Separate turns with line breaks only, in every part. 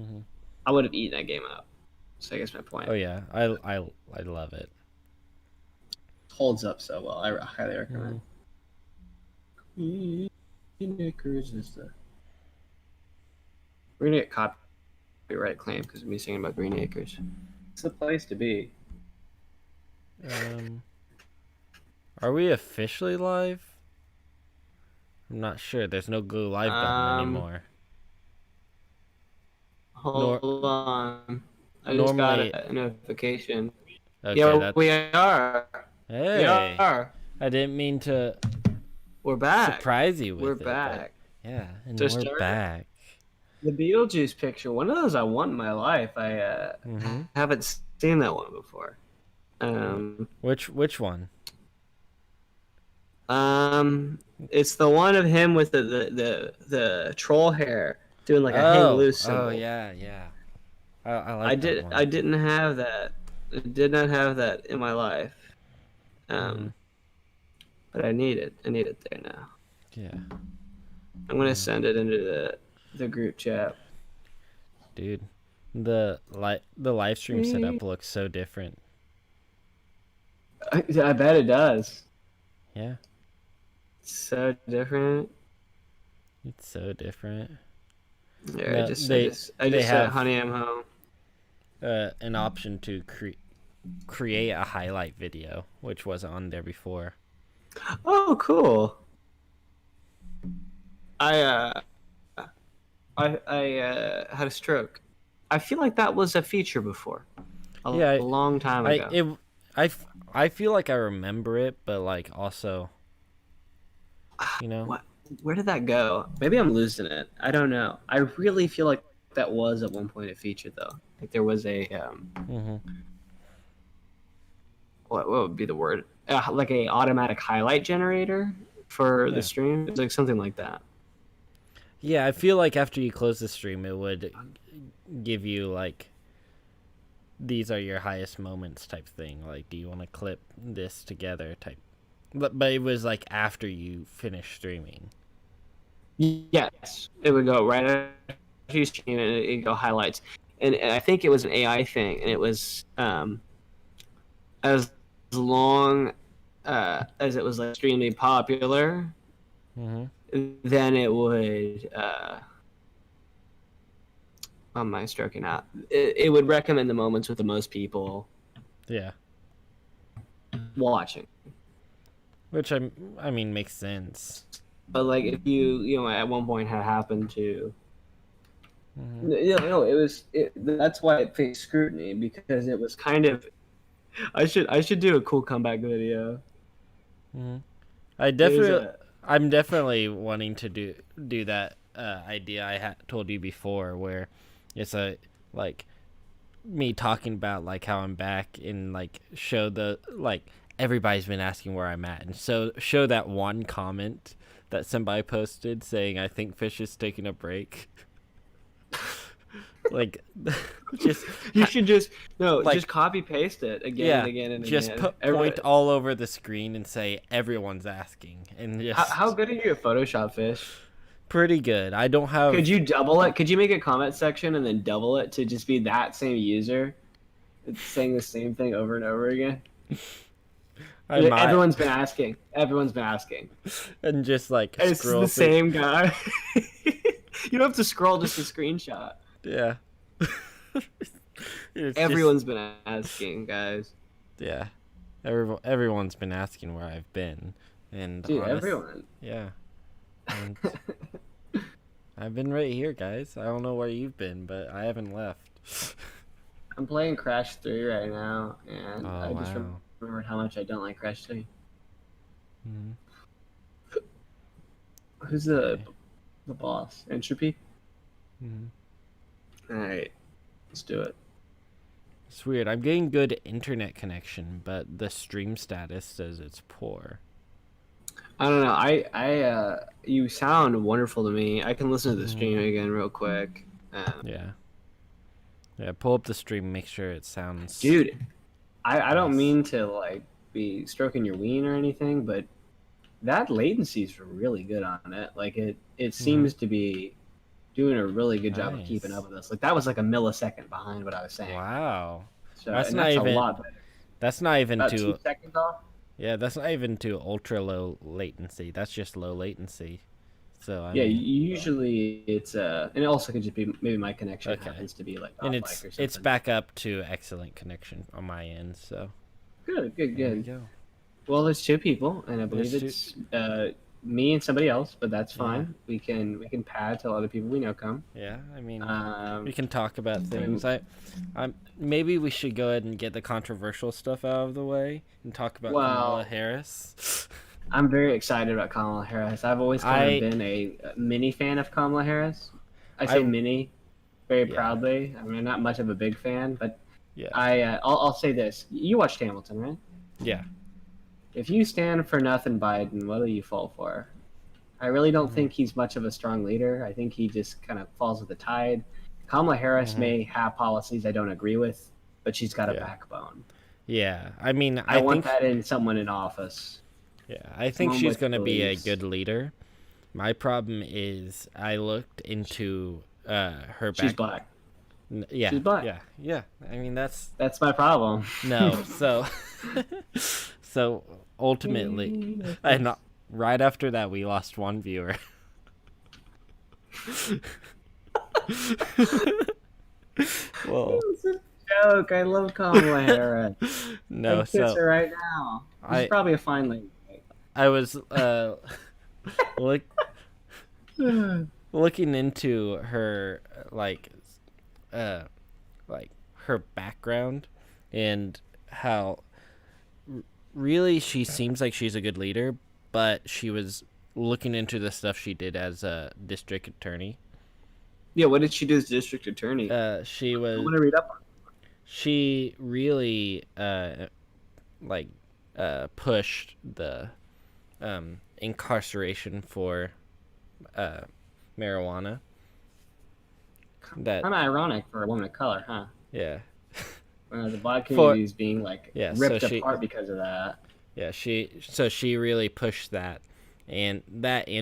Hmm.
I would have eaten that game up. So I guess my
Oh
point
yeah, I love it.
holds up so well. I highly
Hmm.
recommend. Green Acres is the. We're gonna get copyright claim because of me singing about Green Acres. It's the place to be.
Um, are we officially live? I'm not sure. There's no go live button
Um,
anymore. Nor
hold on. I just got
normally,
a notification.
okay,
Yeah, we
that's
are. We
hey.
are.
I didn't mean to
We're back.
surprise you
We're
with it, but
back.
yeah, and
To
we're
start
back.
the Beetlejuice picture, one of those I want in my life. I
Mm-hmm.
haven't seen that one before. Um,
Which one?
um, it's the one of him with the troll hair doing like a hang loose
Oh
symbol.
yeah, yeah. I like that
I
one.
didn't have that. I did not have that in my life.
Mm-hmm.
Um, but I need it. I need it there now.
Yeah.
I'm gonna
Mm.
send it into the group chat.
Dude, the live stream setup looks so different.
I bet it does.
Yeah,
It's so different.
it's so different.
There,
No,
I
they
just said,
have
"Honey, I'm home."
an option to create a highlight video, which wasn't on there before.
Oh, cool. I had a stroke. I feel like that was a feature before,
Yeah,
a long time
I
ago.
it I feel like I remember it, but like also, you know.
What? Where did that go? Maybe I'm losing it. I don't know. I really feel like that was at one point a feature though. Like there was a
Hmm.
what would be the word? Like a automatic highlight generator for the
Yeah.
stream. It's like something like that.
Yeah, I feel like after you close the stream, it would give you like these are your highest moments type thing. Like, do you want to clip this together type? But it was like after you finish streaming.
Yes, it would go right after you stream and it'd go highlights. And I think it was an AI thing, and it was as long as it was like extremely popular,
Mm-hmm.
then it would. Oh, am I stroking out? It would recommend the moments with the most people
Yeah,
watching.
which I mean makes sense.
But like if you know at one point had happened to
Mm-hmm.
no, that's why it faced scrutiny because it was kind of I should do a cool comeback video.
Mm-hmm.
There's a
I'm definitely wanting to do that idea I told you before, where it's a like me talking about like how I'm back and like show the like everybody's been asking where I'm at, and so show that one comment that somebody posted saying I think Fish is taking a break. Like just
you should just no just
like
copy paste it again and
yeah,
again and
just
again.
put point all over the screen and say everyone's asking, and
How
just
good are you at Photoshop, Fish?
pretty good. I don't
Could
have
you double it? Could you make a comment section and then double it to just be that same user? It's saying the same thing over and over again.
I might
Everyone's been asking. Everyone's been asking.
and just like
And it's
scroll
the
through.
same guy. You don't have to scroll, just a screenshot.
Yeah. It's just
Everyone's been asking, guys.
yeah. Everyone's been asking where I've been, and
Dude,
honest,
everyone.
yeah. And I've been right here, guys. I don't know where you've been, but I haven't left.
I'm playing Crash 3 right now, and
Oh
I just
wow.
remembered how much I don't like Crash 3.
Mm-hmm.
Who's
Okay.
the boss? Entropy?
Mm-hmm.
Alright, let's do it.
It's weird. I'm getting good internet connection, but the stream status says it's poor.
I don't know. You sound wonderful to me. I can listen to the
Mm-hmm.
stream again real quick.
Yeah. Yeah. Pull up the stream. Make sure it sounds
Dude, I don't
nice.
mean to like be stroking your ween or anything, but that latency is really good on it. Like it
Mm-hmm.
seems to be doing a really good job of keeping
Nice.
up with us. Like that was like a millisecond behind what I was saying.
Wow.
So
That's
and
not
that's a
even.
lot better.
That's not even
About two
too.
seconds off.
Yeah, that's not even too ultra low latency. That's just low latency. So I
Yeah,
mean,
usually it's and it also could just be maybe my connection
okay,
happens to be like
and
off mic or
it's
something.
back up to excellent connection on my end. So
Good, good,
there we
good.
go.
Well, there's two people, and I believe
There's two.
it's me and somebody else, but that's
Yeah,
fine. We can pad till other people we know come.
yeah. I mean, we
Um,
can talk about
and,
things. Maybe we should go ahead and get the controversial stuff out of the way and talk about Kamala
well,
Harris.
I'm very excited about Kamala Harris. I've always kind of
I
been a mini fan of Kamala Harris. I say
I
mini very
yeah
proudly. I mean, I'm not much of a big fan, but
yeah
I'll say this: you watched Hamilton, right?
yeah.
If you stand for nothing, Biden, what do you fall for? I really don't
Mm-hmm.
think he's much of a strong leader. I think he just kind of falls with the tide. Kamala Harris
Mm-hmm.
may have policies I don't agree with, but she's got a
Yeah.
backbone.
Yeah. I mean,
I
I
want
think
that in someone in office.
yeah, I think
Someone
she's
with
going to be a
beliefs.
good leader. My problem is I looked into her
She's
back.
black.
Yeah,
She's black.
yeah. I mean that's
That's my problem.
no. So so ultimately, and not, right after that we lost one viewer. Well,
It's a joke. I love Kamala Harris.
no.
I'd kiss
So
her right now. She's
I
probably a fine lady.
I was look looking into her uh like her background and how really she seems like she's a good leader, but she was looking into the stuff she did as a district attorney.
Yeah, what did she do as district attorney?
She
I
was
want to read up on
she really like pushed the incarceration for uh marijuana.
it.
That
Kind of ironic for a woman of color, huh?
yeah
The black
for
community is being like
yeah
ripped apart because of that.
yeah she really pushed that and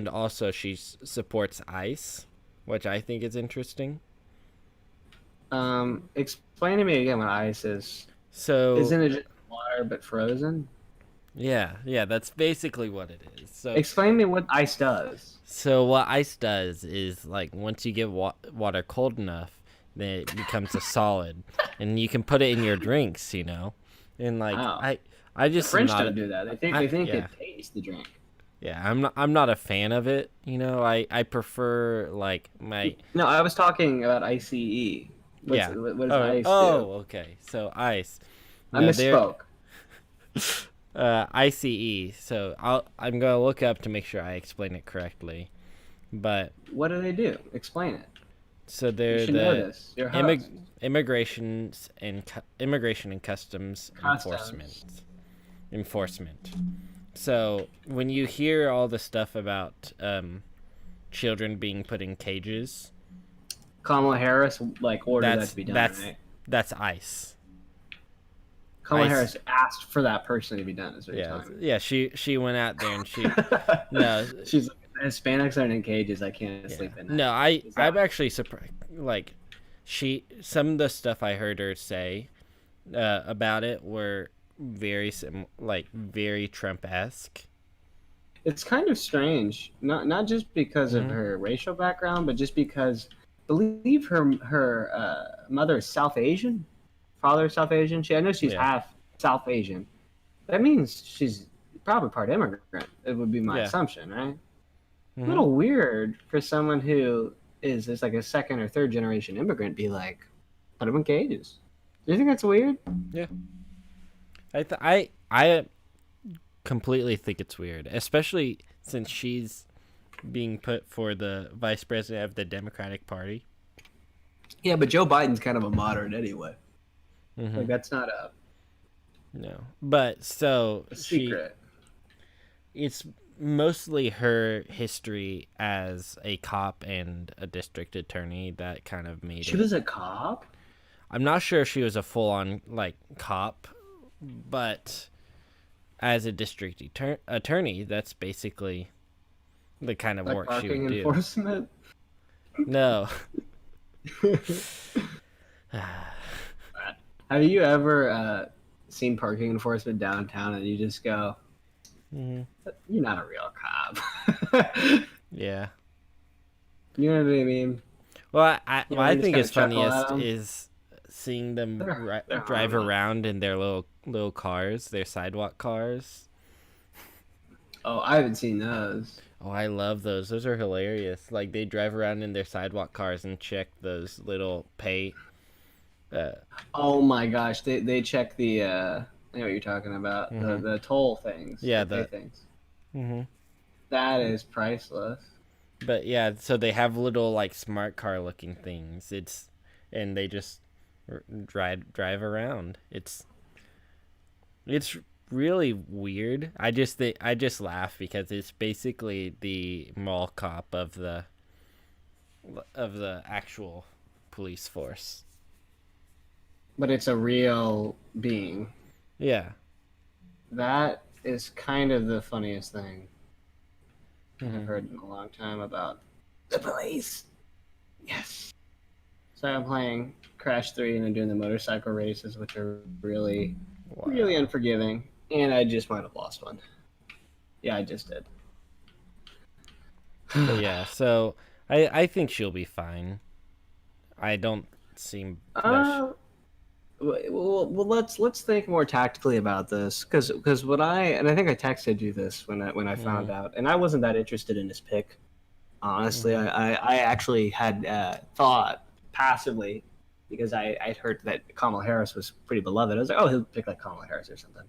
also supports ICE, which I think is interesting.
Explain to me again what ice is.
So
Isn't it just water but frozen?
yeah, that's basically what it is.
Explain to me what ice does.
So what ICE does is like once you get water cold enough, then it becomes a solid, and you can put it in your drinks, and like
Wow.
I
The
just am
French
not
don't do that. They think it tastes the drink.
yeah I'm not a fan of it. I prefer like my
No, I was talking about ICE.
yeah.
What does
Oh,
ice do?
okay. So ICE.
I
No, they're
misspoke.
ICE. So I'm gonna look up to make sure I explain it correctly. But
What do they do? Explain it.
so
You
they're
should know
the
this. You're a host.
immigration and customs
Customs.
enforcement. So when you hear all the stuff about children being put in cages,
Kamala Harris like ordered that
that's
to be done, right?
that's ICE.
Kamala
ICE.
Harris asked for that person to be done. Is what you're
Yeah,
telling me.
yeah. She went out there and no,
She's like, Hispanics aren't in cages. I can't sleep at night.
no.
Is that-
I'm actually surprised. Like some of the stuff I heard her say about it were very very Trump-esque.
It's kind of strange, not just because of
Mhm.
her racial background, but just because I believe her mother is South Asian, father is South Asian. I know she's
Yeah.
half South Asian. That means she's probably part immigrant. It would be my
Yeah.
assumption, right? A
Mhm.
little weird for someone who is like a second or third generation immigrant be like, put them in cages. Do you think that's weird?
I completely think it's weird, especially since she's being put for the vice president of the Democratic Party.
Yeah, but Joe Biden's kind of a moderate anyway.
Mhm.
Like that's not a
No, but so
secret.
it's mostly her history as a cop and a district attorney that kind of made
She
it.
was a cop?
I'm not sure if she was a full-on like cop, but as a district attorney, that's basically the kind of
Like
work she
parking
would do.
enforcement?
No.
Have you ever seen parking enforcement downtown and you just go,
Hmm.
"You're not a real cop."
Yeah.
You know what I mean?
Well,
You
what
know,
I
you just
think
kind
is
of chuckle at
funniest
them.
is seeing them
They're
drive
harmless.
around in their little cars, their sidewalk cars.
Oh, I haven't seen those.
Oh, I love those. Those are hilarious. Like they drive around in their sidewalk cars and check those little pay. Uh,
Oh my gosh, they check the I know what you're talking about. The
hmm
the toll things,
Yeah,
the pay
the.
things.
Hmm.
That is priceless.
But yeah, so they have little like smart car looking things. And they just drive around. It's really weird. I just laugh because it's basically the mall cop of the actual police force.
But it's a real being.
Yeah.
That is kind of the funniest thing I've
Hmm.
heard in a long time about the police. Yes. So I'm playing Crash 3 and I'm doing the motorcycle races, which are really, really
Wow.
unforgiving. And I just might have lost one. Yeah, I just did.
But yeah, so I think she'll be fine. I don't seem that.
uh, well, let's think more tactically about this, because what I think I texted you this when I
Hmm.
found out, and I wasn't that interested in this pick. Honestly,
Hmm.
I actually had thought passively because I'd heard that Kamala Harris was pretty beloved. I was like, oh, he'll pick like Kamala Harris or something.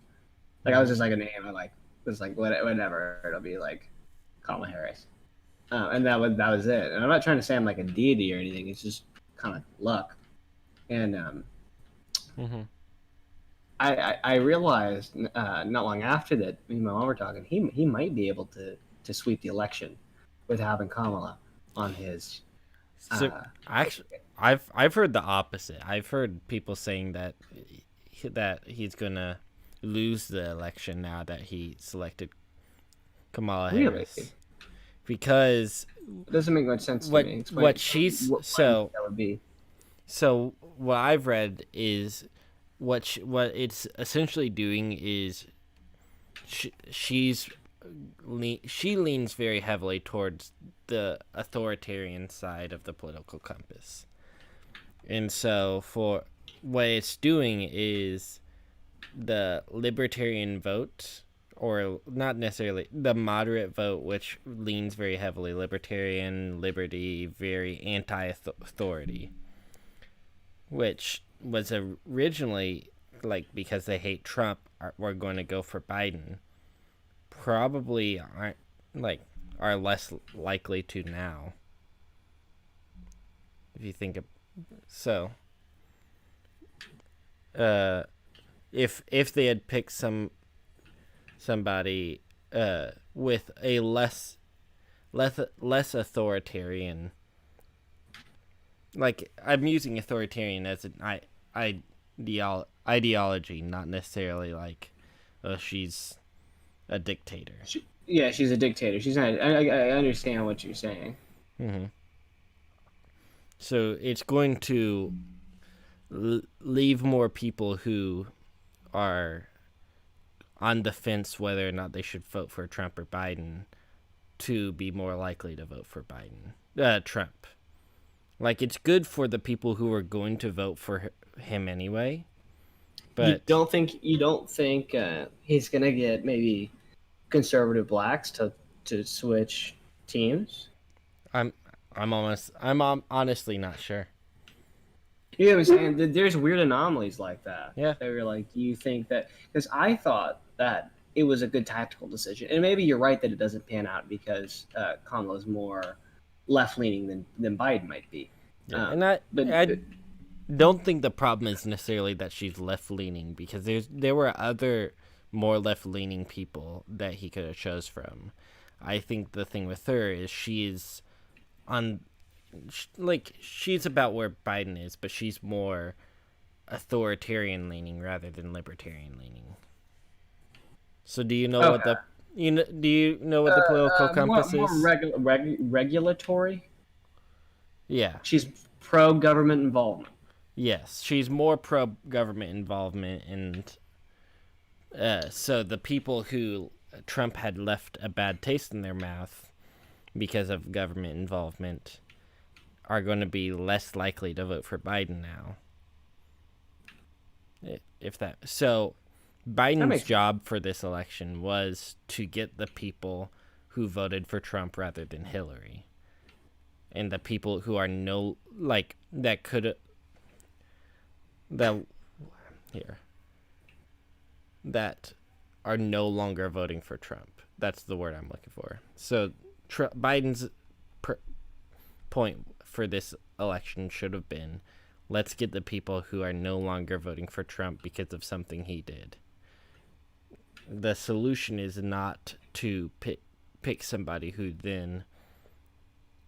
Like I was
Hmm.
just like a name. I like was like whatever. It'll be like Kamala Harris, and that was it. And I'm not trying to say I'm like a deity or anything. It's just kind of luck. And
Hmm.
I realized not long after that me and my mom were talking. He might be able to sweep the election with having Kamala on his.
So
Uh,
actually, I've heard the opposite. I've heard people saying that he's gonna lose the election now that he selected Kamala
Really?
Harris because
It doesn't make much sense to me.
what
Explain
she's
why you think that would be.
so what I've read is what it's essentially doing is she's she leans very heavily towards the authoritarian side of the political compass. And so for what it's doing is the libertarian vote, or not necessarily the moderate vote, which leans very heavily libertarian, liberty, very anti-authority, which was originally like because they hate Trump, we're going to go for Biden. Probably aren't like are less likely to now. If you think of so, uh, if they had picked somebody with a less authoritarian, like I'm using authoritarian as an ideology, not necessarily like she's a dictator.
Yeah, she's a dictator. She's not. I understand what you're saying.
Hmm. So it's going to leave more people who are on the fence whether or not they should vote for Trump or Biden to be more likely to vote for Trump. Like it's good for the people who are going to vote for him anyway,
You
but
don't think he's gonna get maybe conservative blacks to switch teams?
I'm honestly not sure.
You know what I'm saying? There's weird anomalies like that.
Yeah.
They were like, do you think that? Because I thought that it was a good tactical decision, and maybe you're right that it doesn't pan out because Kamala's more left leaning than Biden might be.
Yeah. And I
But
I don't think the problem is necessarily that she's left leaning because there were other more left leaning people that he could have chose from. I think the thing with her is she's on like she's about where Biden is, but she's more authoritarian leaning rather than libertarian leaning. So do you know what
okay,
do you know what the political
more
compass is?
regulatory.
Yeah.
She's pro government involvement.
Yes, she's more pro government involvement, and so the people who Trump had left a bad taste in their mouth because of government involvement are going to be less likely to vote for Biden now. If that so, Biden's job for this election was to get the people who voted for Trump rather than Hillary, and the people who are no like that could that here that are no longer voting for Trump. That's the word I'm looking for. So Biden's point for this election should have been, let's get the people who are no longer voting for Trump because of something he did. The solution is not to pick somebody who then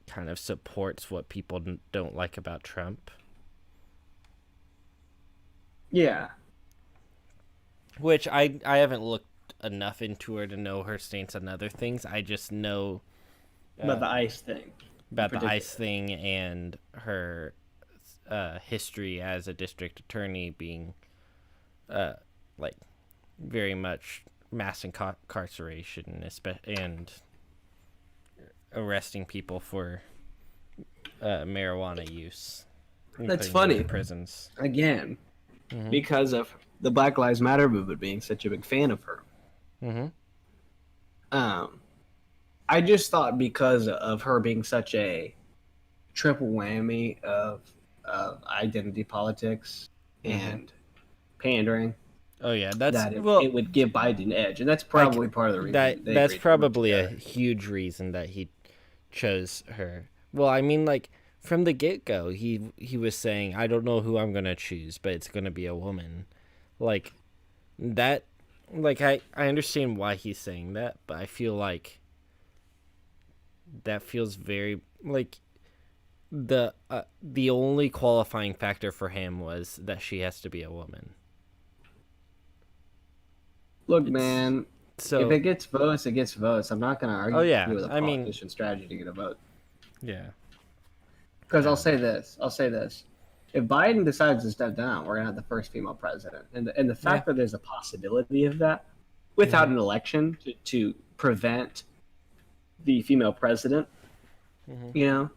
kind of supports what people don't like about Trump.
Yeah.
Which I haven't looked enough into her to know her stance on other things. I just know
about the ICE thing.
About the ICE thing and her history as a district attorney being like very much mass incarceration and arresting people for marijuana use.
That's funny.
In prisons.
Again, because of the Black Lives Matter movement being such a big fan of her. I just thought because of her being such a triple whammy of identity politics and pandering.
Oh yeah,
it would give Biden an edge, and that's probably part of the reason.
That's probably a huge reason that he chose her. Well, I mean, like from the get-go, he was saying, "I don't know who I'm gonna choose, but it's gonna be a woman." Like that. Like I understand why he's saying that, but I feel like that feels very like the only qualifying factor for him was that she has to be a woman.
Look, man. So if it gets votes, it gets votes. I'm not going to argue with a politician's strategy to get a vote.
Yeah.
Because I'll say this. If Biden decides to step down, we're going to have the first female president. And the fact that there's a possibility of that without an election to prevent the female president, to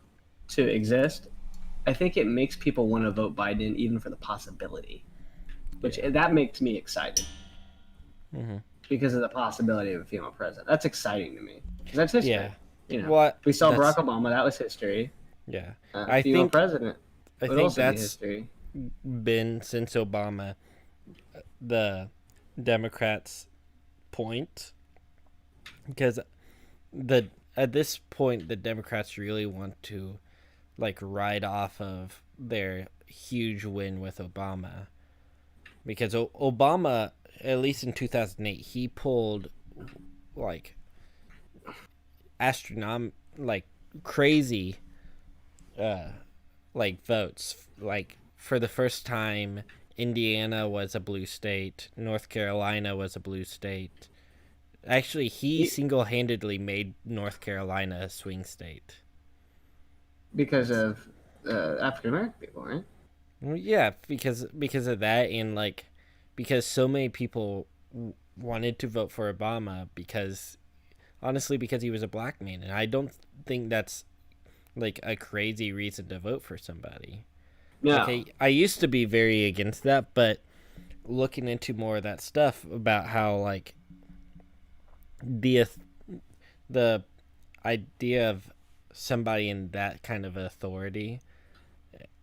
exist, I think it makes people want to vote Biden even for the possibility, that makes me excited. Because of the possibility of a female president. That's exciting to me. Because that's history. Yeah. We saw Barack Obama. That was history.
Yeah.
I think president.
I think that's been, since Obama, the Democrats' point. Because at this point, the Democrats really want to like ride off of their huge win with Obama. Because Obama, at least in 2008, he pulled like crazy like votes. Like for the first time, Indiana was a blue state, North Carolina was a blue state. Actually, he single-handedly made North Carolina a swing state
because of African American people, right?
Yeah, because of that, and like because so many people wanted to vote for Obama because he was a black man, and I don't think that's like a crazy reason to vote for somebody.
Yeah.
Like, I used to be very against that, but looking into more of that stuff about how like the idea of somebody in that kind of authority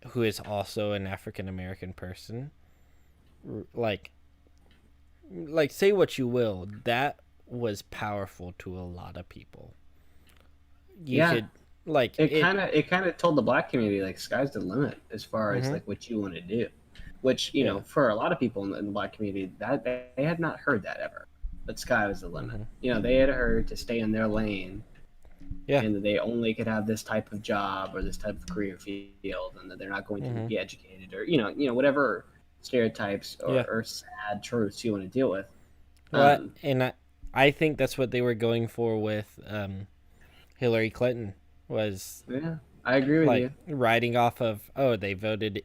who is also an African American person, like say what you will, that was powerful to a lot of people. It
kind of told the black community like sky's the limit as far as like what you want to do, which know for a lot of people in the black community that they had not heard that ever. But sky was the limit. They had heard to stay in their lane. Yeah. And that they only could have this type of job or this type of career field, and that they're not going to be educated, or whatever stereotypes or sad truths you want to deal with.
Well, and I think that's what they were going for with Hillary Clinton. Was
I agree with
like
you.
riding off of, oh, they voted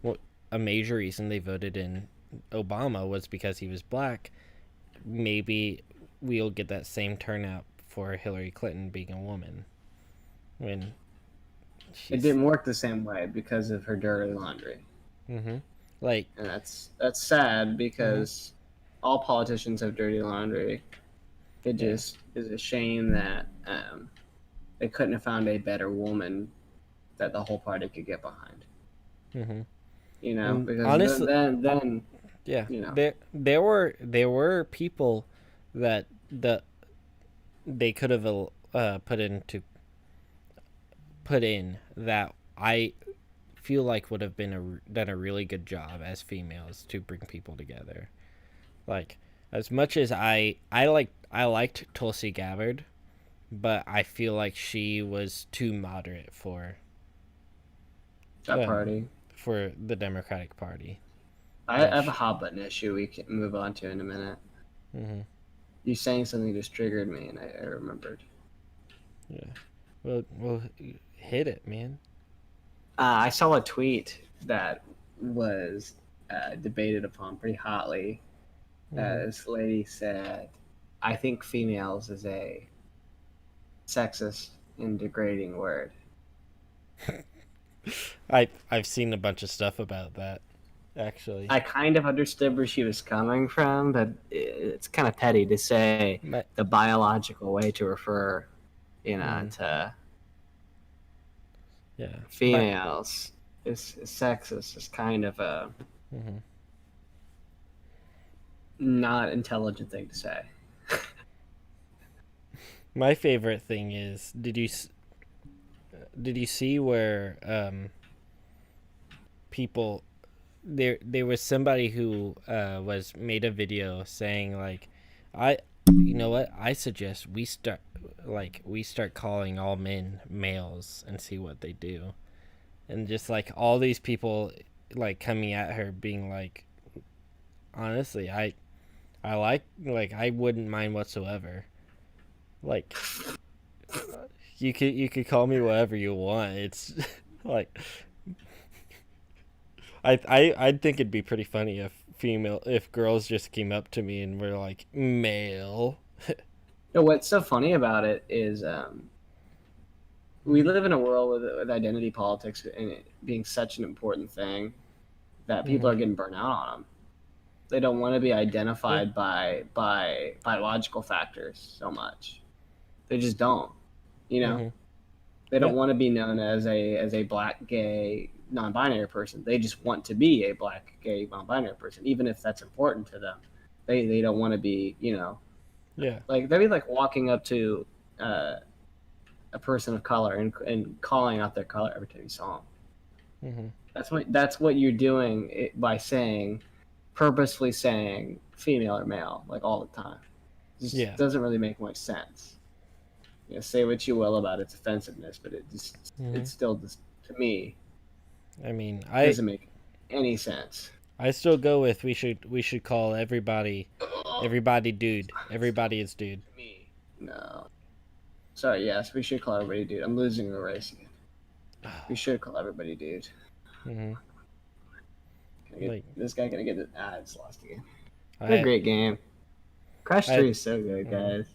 well, a major reason they voted in Obama was because he was black. Maybe we'll get that same turnout for Hillary Clinton being a woman when
It
she's
didn't work the same way because of her dirty laundry,
mm-hmm. like
and that's sad
mm-hmm.
because all politicians have dirty laundry. It
Yeah.
just is a shame that they couldn't have found a better woman that the whole party could get behind.
Mm-hmm.
You know,
And
because
honestly,
then
yeah,
you know,
there were people that they could have put in that I feel like would have done a really good job as females to bring people together. Like, as much as I liked Tulsi Gabbard, but I feel like she was too moderate
that
um
party.
for the Democratic Party.
I
Like,
have a hot button issue we can move on to in a minute.
mm-hmm.
You saying something just triggered me, and I remembered.
Yeah. Well, hit it, man.
I saw a tweet that was debated upon pretty hotly.
Mm-hmm.
This lady said, "I think females is a sexist and degrading word."
I've seen a bunch of stuff about that, actually.
I kind of understood where she was coming from, but it's kind of petty to say
But
the biological way to refer,
mm-hmm.
to
Yeah, my
females is sexist. Is kind of a
mm-hmm.
not intelligent thing to say.
My favorite thing is did you see where people there was somebody who was made a video saying like, I you know what, I suggest we start calling all men males and see what they do, and just like all these people like coming at her being like, honestly, I like I wouldn't mind whatsoever. Like, you could call me whatever you want. It's like I'd think it'd be pretty funny if girls just came up to me and were like male.
What's so funny about it is we live in a world with identity politics and it being such an important thing that people
Mm-hmm.
are getting burnt out on them. They don't want to be
Yeah.
identified by biological factors so much. They just don't. You know,
Mm-hmm.
they
Yeah.
don't want to be known as a black, gay, non-binary person. They just want to be a black, gay, non-binary person, even if that's important to them. They don't want to be,
Yeah.
like they'd be like walking up to uh, a person of color and calling out their color every time you saw them.
Mm-hmm.
That's what you're doing by saying, purposefully saying female or male like all the time. It just
Yeah.
doesn't really make much sense. Say what you will about its offensiveness, but
Mm-hmm.
it still just, to me,
I mean, I
doesn't make any sense.
I still go with we should call everybody dude. Everybody is dude.
To me, no. Sorry, yes, we should call everybody dude. I'm losing the race again. We should call everybody dude.
Mm-hmm. Like
This guy gonna get the it's lost again. What a
I
great game. Crash
I
3 is so good,
mm-hmm.
guys.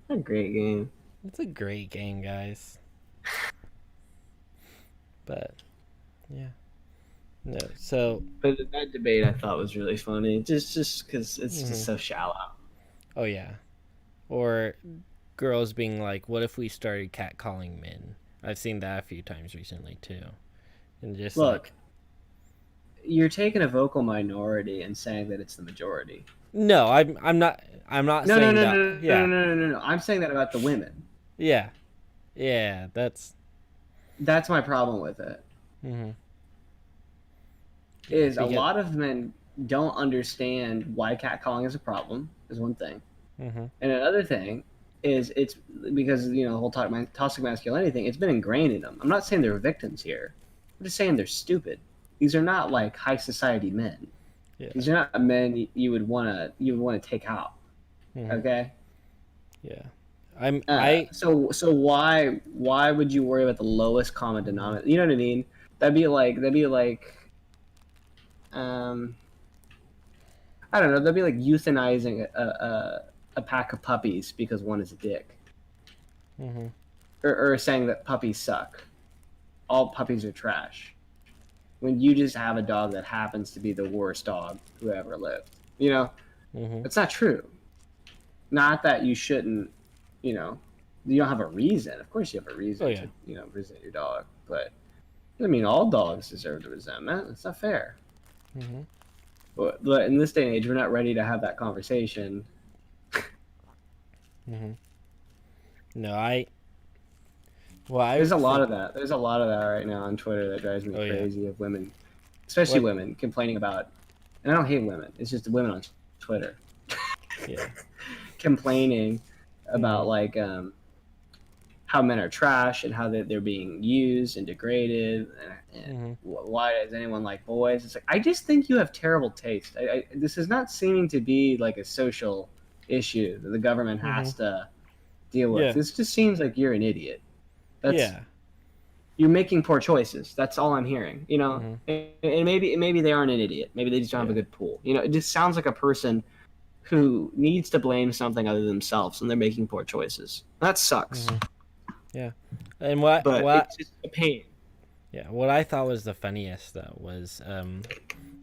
What a great game.
It's a great game, guys. But yeah. No. So,
But that debate I thought was really funny, just because it's just
mm-hmm.
so shallow.
Oh yeah. Or girls being like, "What if we started catcalling men?" I've seen that a few times recently too, and just
Look,
like,
you're taking a vocal minority and saying that it's the majority.
no, I'm not
No, no,
saying
no,
that.
no, no, no,
Yeah,
no, no, no, no. I'm saying that about the women.
yeah, yeah. That's
That's my problem with it.
mm-hmm. Yeah,
Is a lot of men don't understand why catcalling is a problem. Is one thing,
mm-hmm.
and another thing is it's because the whole toxic masculinity thing. It's been ingrained in them. I'm not saying they're victims here. I'm just saying they're stupid. These are not like high society men.
Yeah,
These are not men you would wanna take out.
mm-hmm.
Okay.
Yeah. I
So why would you worry about the lowest common denominator? You know what I mean? That'd be like um I don't know. That'd be like euthanizing a pack of puppies because one is a dick,
hmm
or saying that puppies suck. All puppies are trash. When you just have a dog that happens to be the worst dog who ever lived. You know,
hmm
it's not true. Not that you shouldn't, you know, you don't have a reason. Of course, you have a
oh
reason
yeah.
to, resent your dog, but I mean, all dogs deserve the resentment. It's not fair.
hmm
But in this day and age, we're not ready to have that conversation.
hmm No, I well I
There's a lot
think
of that. There's a lot of that right now on Twitter that drives me
oh yeah.
crazy of women, especially
What
women, complaining about. And I don't hate women. It's just women on Twitter
yeah.
complaining
hmm
about like how men are trash and how they're being used and degraded and
hmm
why does anyone like boys. It's like I just think you have terrible taste. This is not seeming to be like a social issue that the government
hmm
has to deal with.
Yeah.
This just seems like you're an idiot. That's
Yeah.
You're making poor choices. That's all I'm hearing.
hmm
And maybe they aren't an idiot. Maybe they just don't have a
Yeah.
good pool. It just sounds like a person who needs to blame something other than themselves, and they're making poor choices. That sucks.
hmm Yeah. And what
But
what
it's just a pain.
yeah, what I thought was the funniest though was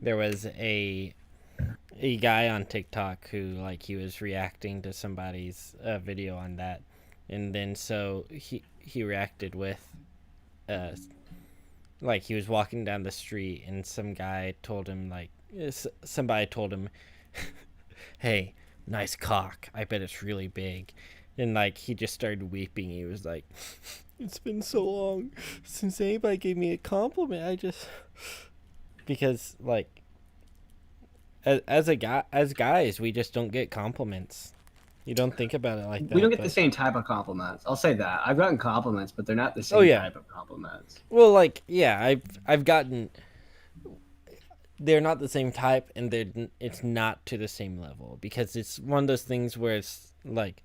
there was a guy on TikTok who like he was reacting to somebody's video on that, and then so he reacted with uh like he was walking down the street and some guy told him like somebody told him, "Hey, nice cock. I bet it's really big." And like he just started weeping. He was like, "It's been so long since anybody gave me a compliment. I just because like as a guy as guys we just don't get compliments. You don't think about it like
We don't
that,
get the
but
same type of compliments. I'll say that. I've gotten compliments, but they're not the
oh
same
yeah.
type of compliments.
Well, like yeah, I've gotten they're not the same type and it's not to the same level because it's one of those things where it's like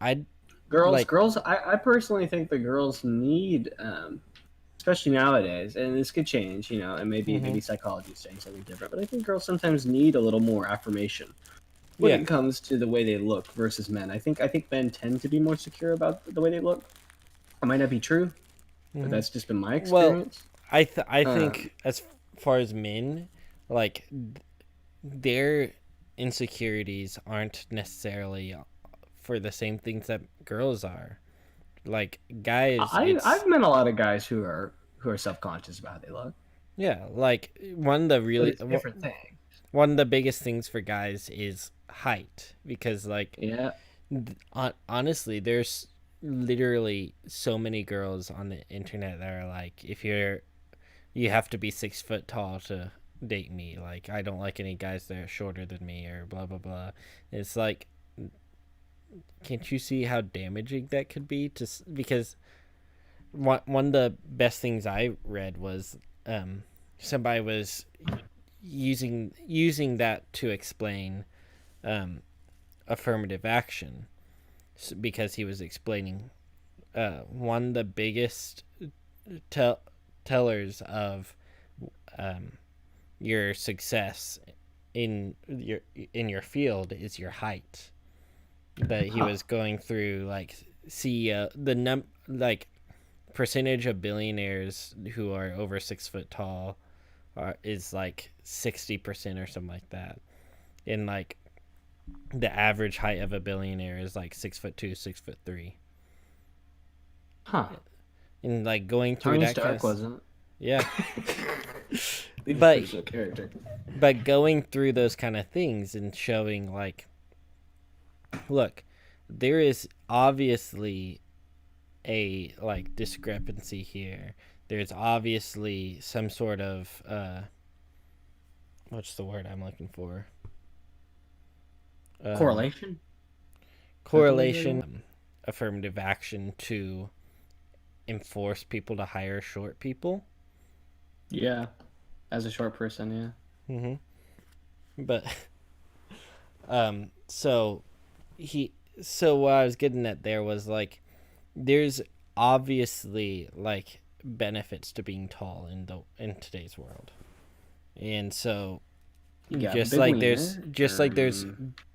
I
Girls,
like
girls. I personally think the girls need, especially nowadays, and this could change, and
mhm.
maybe psychology is saying something different. But I think girls sometimes need a little more affirmation when
Yeah.
it comes to the way they look versus men. I think men tend to be more secure about the way they look. It might not be true, but
Mhm.
that's just been my
Well,
experience.
I
Um,
think as far as men, like their insecurities aren't necessarily for the same things that girls are. Like guys,
I've
it's
met a lot of guys who are self conscious about how they look,
yeah, like one of the
but
really
it's a different thing.
one of the biggest things for guys is height because like
Yeah.
honestly there's literally so many girls on the internet that are like if you have to be 6 foot tall to date me, like I don't like any guys that are shorter than me or blah blah blah. It's like can't you see how damaging that could be to because one of the best things I read was somebody was using that to explain um, affirmative action because he was explaining one of the biggest tell tellers of um, your success in your field is your height. That he
Huh.
was going through like CEO the like percentage of billionaires who are over 6 foot tall is like 60% or something like that. And like the average height of a billionaire is like 6'2", 6'3".
Huh.
And like going through
Tony
that kind
Stark
of
wasn't.
yeah,
He's a
but
fictional character.
going through those kind of things and showing like, look, there is obviously a like discrepancy here. There's obviously some sort of what's the word I'm looking for? Um,
Correlation? Is that the word you're looking
correlation, affirmative action to enforce people to hire short people.
for? Yeah. As a short person, yeah.
hmm But so he so what I was getting at there was like there's obviously like benefits to being tall in today's world. And so
You got a big wiener.
just like there's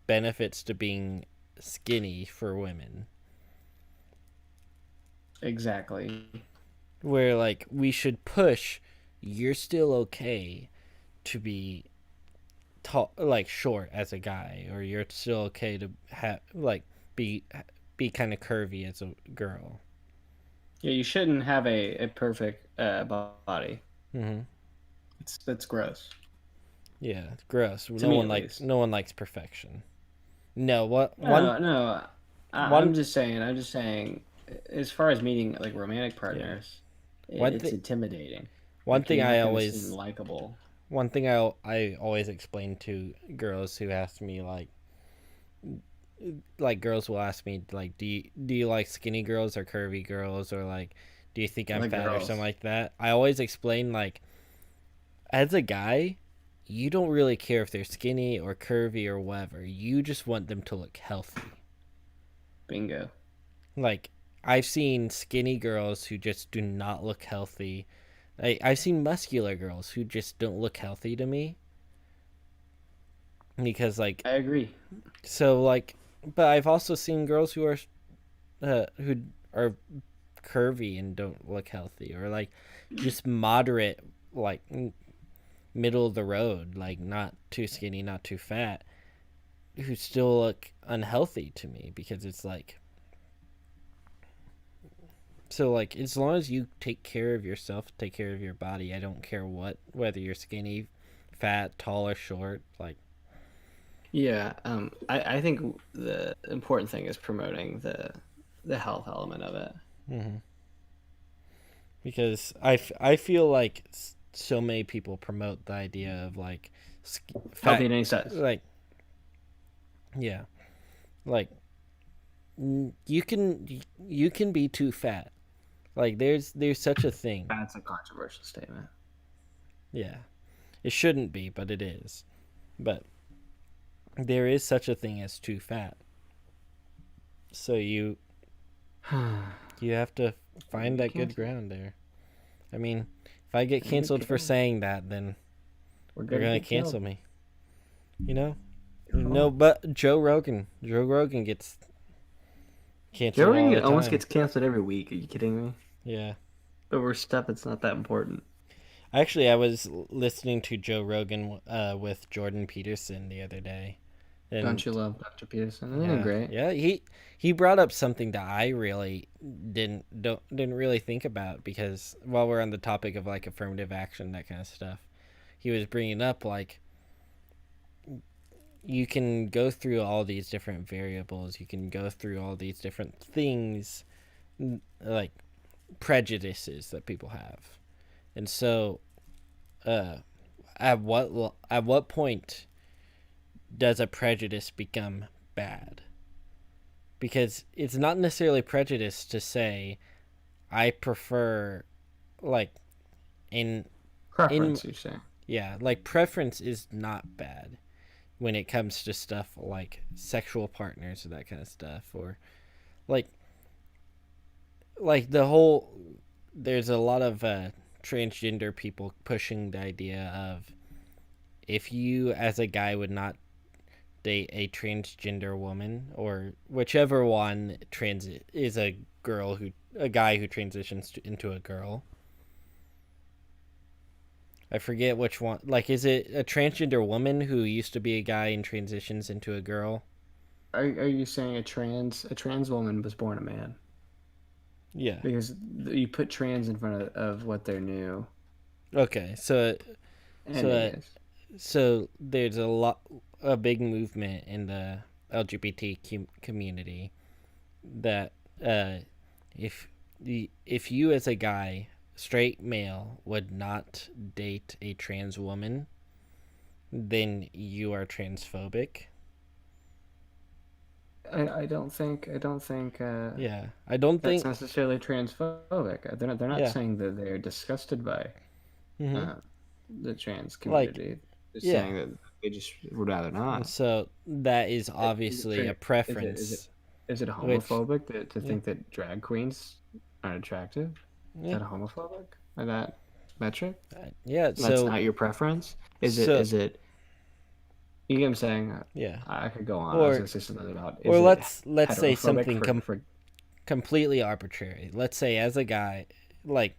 benefits to being skinny for women.
Exactly.
Where like we should push you're still okay to be tall like short as a guy, or you're still okay to have like be be kind of curvy as a girl.
Yeah, you shouldn't have a perfect body.
Mm-hmm.
That's gross.
Yeah, it's gross.
To me, at least.
No one likes perfection. No, what
No, no.
one
I'm just saying. I'm just saying. As far as meeting like romantic partners, it's intimidating.
one
Like
thing
you're
I
not gonna seem
always
likable.
one thing I always explain to girls who ask me like girls will ask me like do you like skinny girls or curvy girls, or like do you think I'm
Like
fat or
girls.
something like that. I always explain like as a guy, you don't really care if they're skinny or curvy or whatever. You just want them to look healthy.
Bingo.
Like I've seen skinny girls who just do not look healthy. I've seen muscular girls who just don't look healthy to me because like
I agree.
so like but I've also seen girls who are curvy and don't look healthy, or like just moderate, like middle of the road, like not too skinny, not too fat, who still look unhealthy to me because it's like so like as long as you take care of yourself, take care of your body, I don't care whether you're skinny, fat, tall or short, like
Yeah. I think the important thing is promoting the health element of it.
mm-hmm. Because I feel like so many people promote the idea of like
Healthy
fat,
at any size.
like yeah, like you can be too fat. Like there's such a thing.
That's a controversial statement.
Yeah, it shouldn't be, but it is. But there is such a thing as too fat. So you have to find that good ground there. I mean, if I get canceled for saying that, then they're gonna cancel me. You know? No, but Joe Rogan gets canceled
Joe
all the
Rogan almost
time.
gets canceled every week. Are you kidding me?
Yeah.
Over stuff that's not that important.
Actually, I was listening to Joe Rogan with Jordan Peterson the other day. And
Don't you love Dr. Peterson? Isn't he great?
yeah, he brought up something that I really didn't really think about, because while we're on the topic of like affirmative action, that kind of stuff, he was bringing up like you can go through all these different variables, you can go through all these different things, like prejudices that people have, and so at what point does a prejudice become bad? Because it's not necessarily prejudice to say I prefer like
Preference,
in
you say?
yeah, like preference is not bad when it comes to stuff like sexual partners or that kind of stuff, or like the whole there's a lot of transgender people pushing the idea of if you as a guy would not date a transgender woman, or whichever one is a guy who transitions into a girl. I forget which one. Like, is it a transgender woman who used to be a guy and transitions into a girl?
Are you saying a trans woman was born a man?
Yeah.
Because you put trans in front of what they're new.
Okay.
Anyways.
So there's a big movement in the LGBT community that if if you as a guy, straight male, would not date a trans woman, then you are transphobic.
I don't think
Yeah, I don't
that's
think.
necessarily transphobic. They're not
Yeah.
saying that they're disgusted by
Mm-hmm.
uh, the trans
Like,
community. They're
yeah.
saying that they just would rather
And
not.
so that is obviously a
Is it
preference.
Is it
which
homophobic to
yeah,
think that drag queens aren't attractive? Is
yeah,
that homophobic by that metric?
yeah.
That's
So
not your preference? Is it?
so
Is it? You get what I'm saying?
yeah,
I could go on. I was
or
gonna say something about.
or
Is it
let's say
heterophobic
something
for?
completely arbitrary. Let's say as a guy, like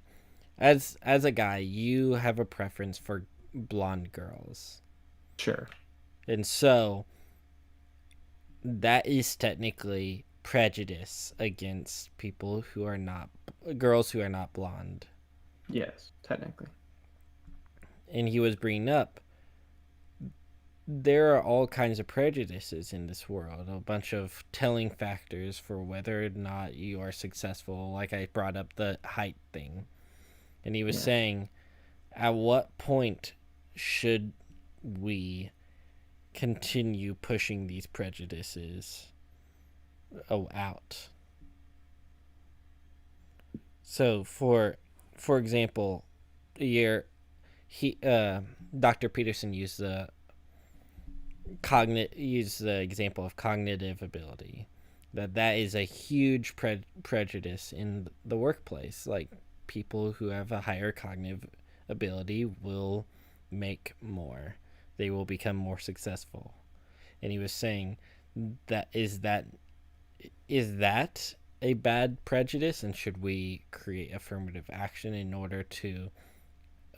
as a guy, you have a preference for blonde girls,
Sure.
and so that is technically prejudice against people who are not girls who are not blonde.
Yes, technically.
And he was bringing up there are all kinds of prejudices in this world, a bunch of telling factors for whether or not you are successful. Like I brought up the height thing, and he was
Yeah.
saying, at what point should we continue pushing these prejudices out? So for example, year he Dr. Peterson used the example of cognitive ability, that is a huge prejudice in the workplace. Like people who have a higher cognitive ability will make more, they will become more successful. And he was saying that is that a bad prejudice, and should we create affirmative action in order to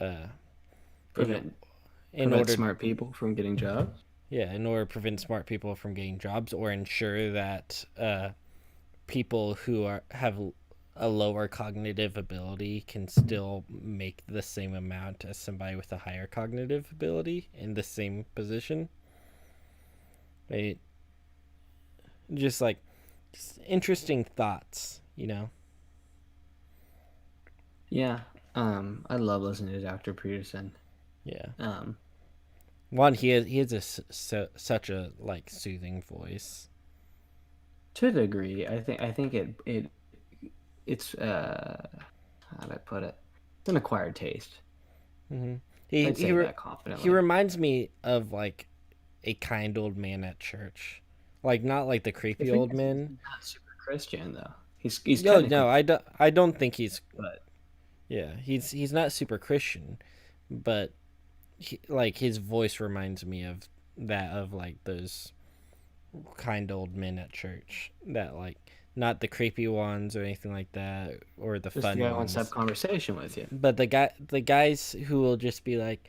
uh in
Prevent
in
prevent
order
smart people from getting jobs.
yeah, in order to prevent smart people from getting jobs, or ensure that people who have a lower cognitive ability can still make the same amount as somebody with a higher cognitive ability in the same position. It just like just interesting thoughts, you know.
Yeah. I love listening to Dr. Peterson.
Yeah.
Um,
One, he has such a like soothing voice.
to a degree, I think it's how do I put it? It's an acquired taste.
Hmm. He
I'd
he
say
re-
that
he
confidently.
reminds me of like a kind old man at church, like not like the
The
creepy
thing
old
is, he's
men.
not super Christian though. He's
Yo,
technically,
no, I don't think he's
but
yeah he's not super Christian, but like his voice reminds me of that of like those kind old men at church that like not the creepy ones or anything like that or the
just the
fun
guy who wants to have
ones,
conversation with you.
but the guys who will just be like,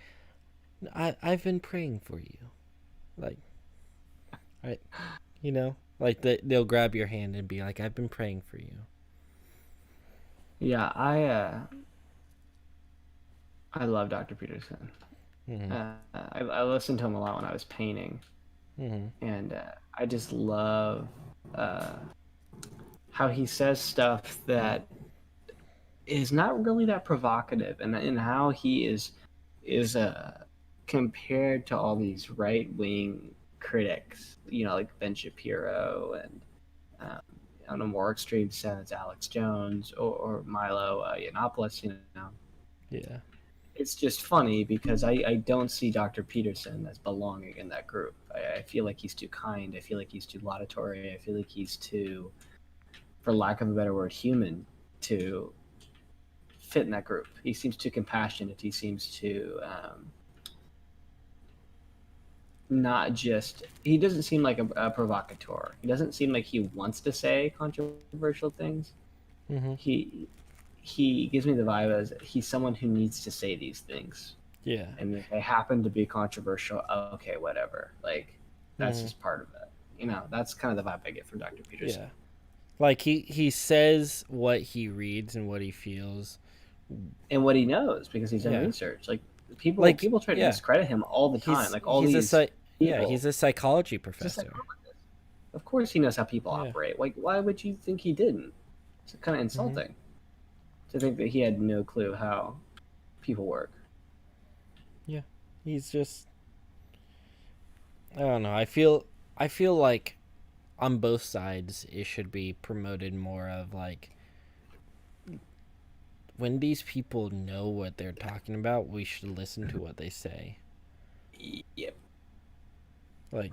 I've been praying for you, like right, you know, like they'll grab your hand and be like, I've been praying for you.
Yeah, I love Dr. Peterson.
Hmm.
I listened to him a lot when I was painting,
Hmm.
and I just love uh, how he says stuff that is not really that provocative, and how he is compared to all these right wing critics, like Ben Shapiro and um, on a more extreme sense, Alex Jones or Milo Yiannopoulos.
Yeah.
It's just funny because I don't see Dr. Peterson as belonging in that group. I feel like he's too kind. I feel like he's too laudatory. I feel like he's too, for lack of a better word, human to fit in that group. He seems too compassionate. He seems to not just. He doesn't seem like a provocateur. He doesn't seem like he wants to say controversial things.
Hmm.
He gives me the vibe as he's someone who needs to say these things,
Yeah.
and if they happen to be controversial, okay, whatever. Like that's
Hmm.
just part of it. That's kind of the vibe I get from Dr. Peterson.
Yeah. Like he says what he reads and what he feels.
And what he knows because he's done
Yeah.
research. Like people
Like
people try to
yeah,
discredit him all the time. Like all
he's a
these
yeah,
people.
he's a psychology
He's a
professor.
psychologist. Of course he knows how people
Yeah.
operate. Like why would you think he didn't? It's kind of
Hmm.
insulting to think that he had no clue how people work.
Yeah. He's just I don't know. I feel like on both sides it should be promoted more of like when these people know what they're talking about, we should listen to what they say.
Yep.
Like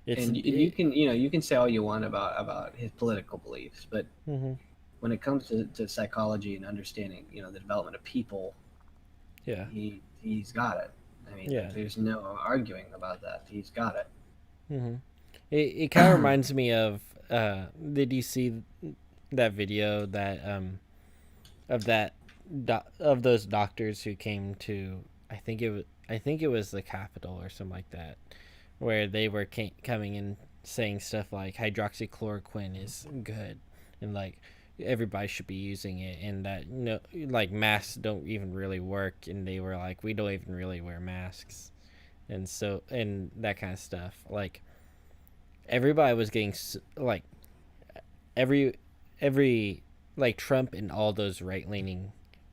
It's
And you can you can say all you want about his political beliefs, but
mm-hmm.
when it comes to psychology and understanding the development of people,
Yeah,
he's got it. I mean,
yeah.
there's no arguing about that. He's got it.
Mm-hmm. It kind of reminds me of did you see that video that of that of those doctors who came to I think it was the Capitol or something like that, where they were coming and saying stuff like hydroxychloroquine is good and like everybody should be using it, and that like masks don't even really work, and they were like we don't even really wear masks, and so and that kind of stuff. Like everybody was getting like every every like Trump and all those right leaning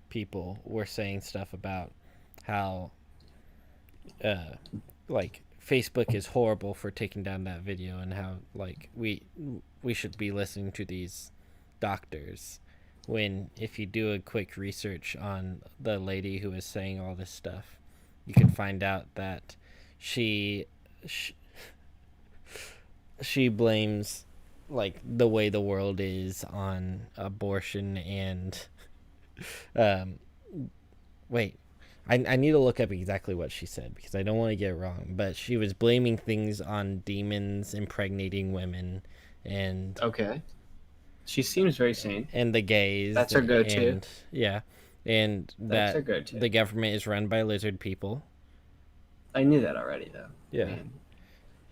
people were saying stuff about how uh like Facebook is horrible for taking down that video, and how like we should be listening to these doctors, when if you do a quick research on the lady who is saying all this stuff, you can find out that she she, she blames like the way the world is on abortion and um wait, I need to look up exactly what she said because I don't want to get it wrong, but she was blaming things on demons impregnating women and
Okay. She seems very sane.
and the gays.
That's her go-to.
And yeah, and
That's
that
her go-to.
the government is run by lizard people.
I knew that already, though.
Yeah.
Man.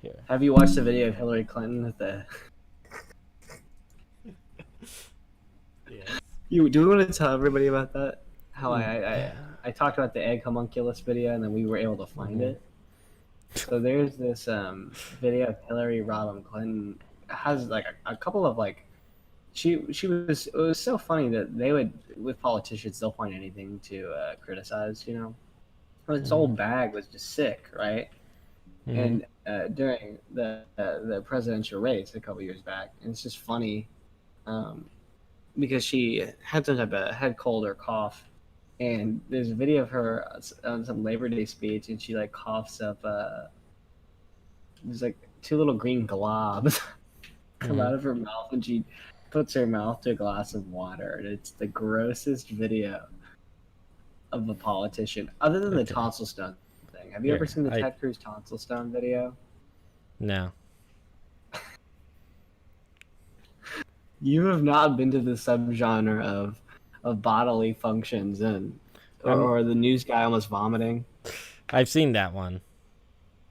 Yeah.
Have you watched the video of Hillary Clinton with the?
Yeah.
Do we want to tell everybody about that? How I talked about the egg homunculus video, and then we were able to find it. So there's this video of Hillary Rodham Clinton has like a couple of like she was it was so funny that they would with politicians they'll find anything to criticize, you know. This old bag was just sick, right? And during the presidential race a couple years back, and it's just funny because she had some type of head cold or cough, and there's a video of her on some Labor Day speech, and she like coughs up there's like two little green globs come out of her mouth, and she puts her mouth to a glass of water, and it's the grossest video of a politician other than the tonsil stone thing. Have you ever seen the Ted Cruz tonsil stone video?
No.
You have not been to the subgenre of bodily functions and or the news guy almost vomiting.
I've seen that one.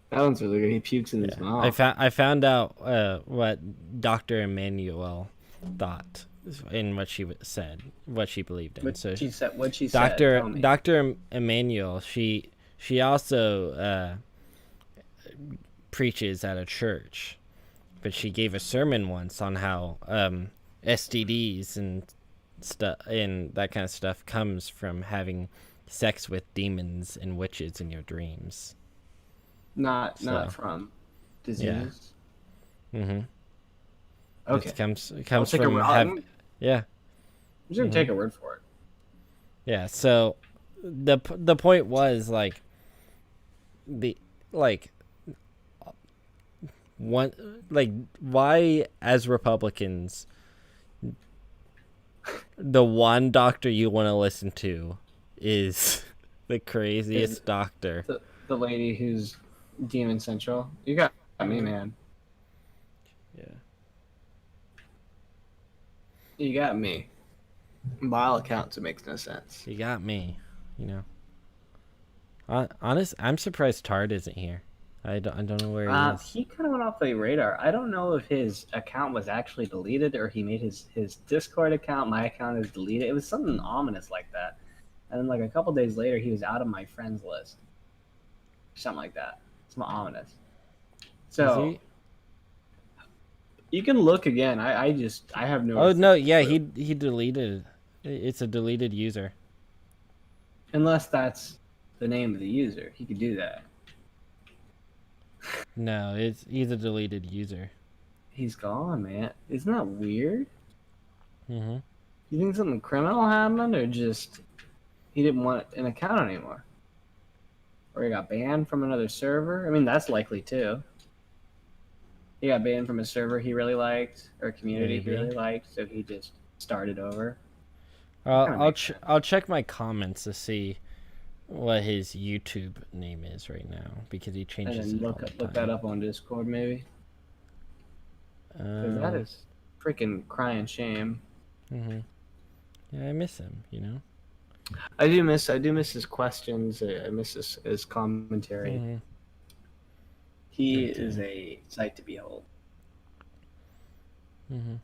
That one's really good. He pukes in his mouth.
I found out what Dr. Emmanuel thought in what she said, what she believed in.
What she said.
Dr. Emmanuel, she also preaches at a church, but she gave a sermon once on how STDs and stuff and that kind of stuff comes from having sex with demons and witches in your dreams.
Not from disease.
Yeah. Mm-hmm.
Okay.
It comes from yeah.
I'm just gonna take a word for it.
Yeah. So the point was like why as Republicans the one doctor you want to listen to is the craziest doctor.
The lady who's Demon Central. You got me, man.
Yeah.
You got me. By all accounts, it makes no sense.
You got me. You know. I'm surprised Tard isn't here. I don't know where he is.
He kind of went off the radar. I don't know if his account was actually deleted or he made his Discord account. My account is deleted. It was something ominous like that. And then like a couple days later, he was out of my friends list. Something like that. It's ominous. So you can look again. I have no.
Oh no! Yeah, he deleted. It's a deleted user.
Unless that's the name of the user, he could do that.
No, he's a deleted user.
He's gone, man. Isn't that weird?
Mm-hmm.
You think something criminal happened, or just he didn't want an account anymore? Or he got banned from another server? I mean, that's likely too. He got banned from a server he really liked or a community he
Maybe.
really liked, so he just started over. That
I'll
kind of
I'll
makes
ch-
sense.
I'll check my comments to see what his YouTube name is right now because he
And
changes
then
it all the
look that
time.
up on Discord maybe, because that
Um.
is freaking crying shame.
Mhm. Yeah, I miss him. You know.
I do miss his questions. I miss his commentary.
Mhm.
He
Me
is
too.
a sight to behold.
Mhm.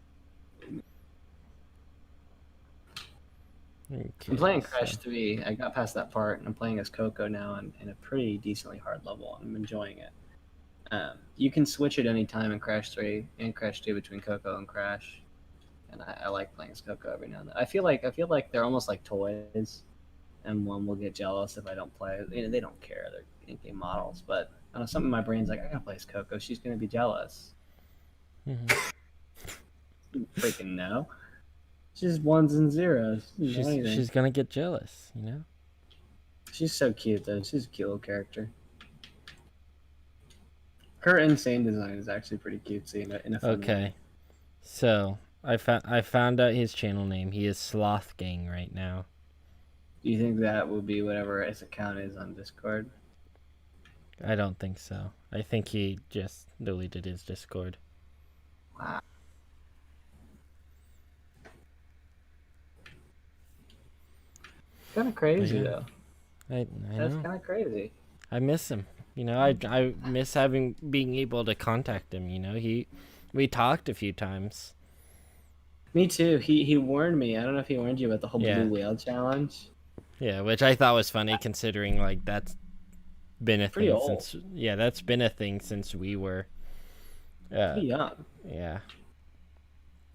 I'm
Okay.
playing
So.
Crash 3. I got past that part, and I'm playing as Coco now in a pretty decently hard level. I'm enjoying it. You can switch at any time in Crash 3 and Crash 2 between Coco and Crash, and I like playing as Coco every now and then. I feel like they're almost like toys, and one will get jealous if I don't play. You know, they don't care. They're in-game models, but I don't know, something in my brain's like, I gotta play as Coco. She's gonna be jealous.
Mhm.
Freaking no. She's ones and zeros. She doesn't know anything.
She's gonna get jealous. You know.
She's so cute though. She's a cute little character. Her insane design is actually pretty cutesy in a fun way.
Okay. So I found out his channel name. He is Sloth Gang right now.
Do you think that will be whatever his account is on Discord?
I don't think so. I think he just deleted his Discord.
Wow, kind of
But
crazy
yeah,
though.
I
That's
know.
kind of crazy.
I miss him. You know, I miss being able to contact him. You know, we talked a few times.
Me too. He warned me. I don't know if he warned you about the whole
Yeah,
blue whale challenge.
yeah, which I thought was funny considering like that's been a
Pretty
thing
old,
since that's been a thing since we were uh
pretty young.
yeah.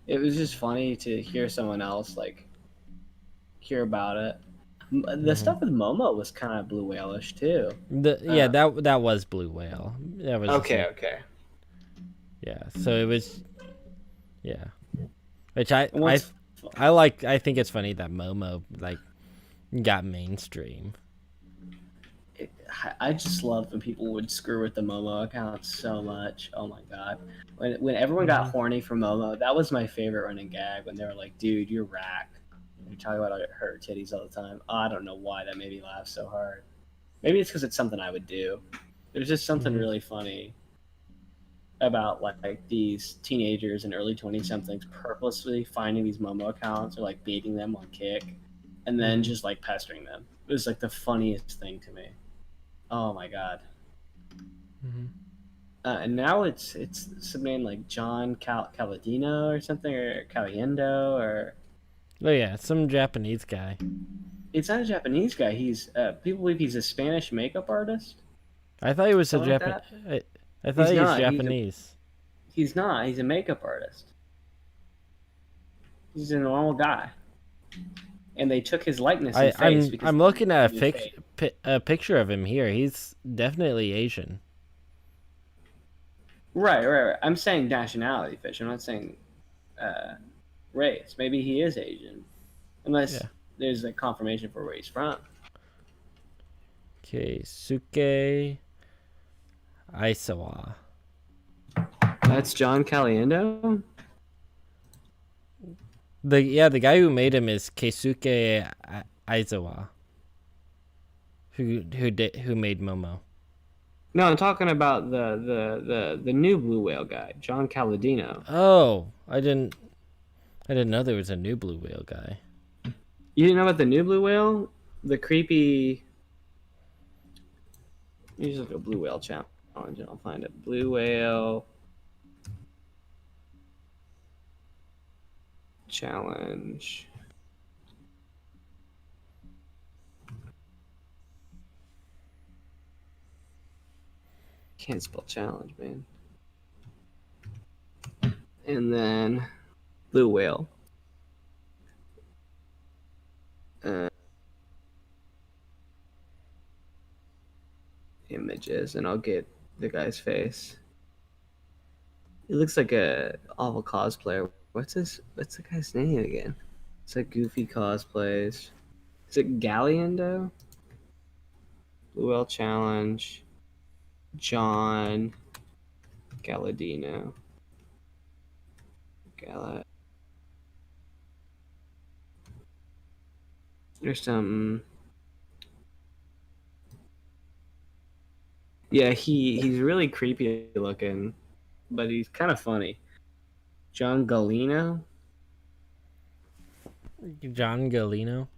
It was just funny to hear someone else like hear about it. The
Hmm.
stuff with Momo was kind of blue whale-ish too.
Yeah,
Uh,
that was Blue Whale. That was the
okay,
same.
okay.
Yeah, so it was yeah. Which
And what's
I like. I think it's funny that Momo like got mainstream.
it, I just love when people would screw with the Momo account so much. Oh my god. When everyone got
Hmm.
horny for Momo, that was my favorite running gag when they were like, dude, you're rack. You're talking about her titties all the time. Oh, I don't know why that made me laugh so hard. Maybe it's because it's something I would do. There's just something
Hmm.
really funny about like these teenagers and early 20 somethings purposely finding these Momo accounts or like baiting them on Kick and then
Hmm.
just like pestering them. It was like the funniest thing to me. Oh my god.
Hmm.
And now it's some name like John Caladino or something, or Caliendo, or
Oh yeah, some Japanese guy.
it's not a Japanese guy. He's people believe he's a Spanish makeup artist,
I thought he was a
something like
Japan.
that.
I thought
He's
he was
not.
Japanese.
He's not. He's a makeup artist. He's a normal guy, and they took his likeness and face because
I'm
they knew
looking at
he was fake.
a picture of him here. He's definitely Asian.
Right. I'm saying nationality, fish. I'm not saying uh, race. Maybe he is Asian, unless
Yeah.
there's a confirmation for where he's from.
Okay, Suke Aisawa.
That's John Caliendo.
The guy who made him is Keisuke Aizawa, who made Momo.
No, I'm talking about the new blue whale guy, John Caladino.
Oh, I didn't know there was a new Blue Whale guy.
You didn't know about the new blue whale? The creepy. You just look at blue whale challenge and I'll find it. Blue whale challenge. Can't spell challenge, man. And then blue whale. Uh, Images, and I'll get the guy's face. He looks like a awful cosplayer. What's his? What's the guy's name again? It's like goofy cosplays. Is it Galliendo? Blue Whale Challenge. John Galadino. Gala. There's some. Yeah, he's really creepy looking, but he's kind of funny. John Galino.
John Galino.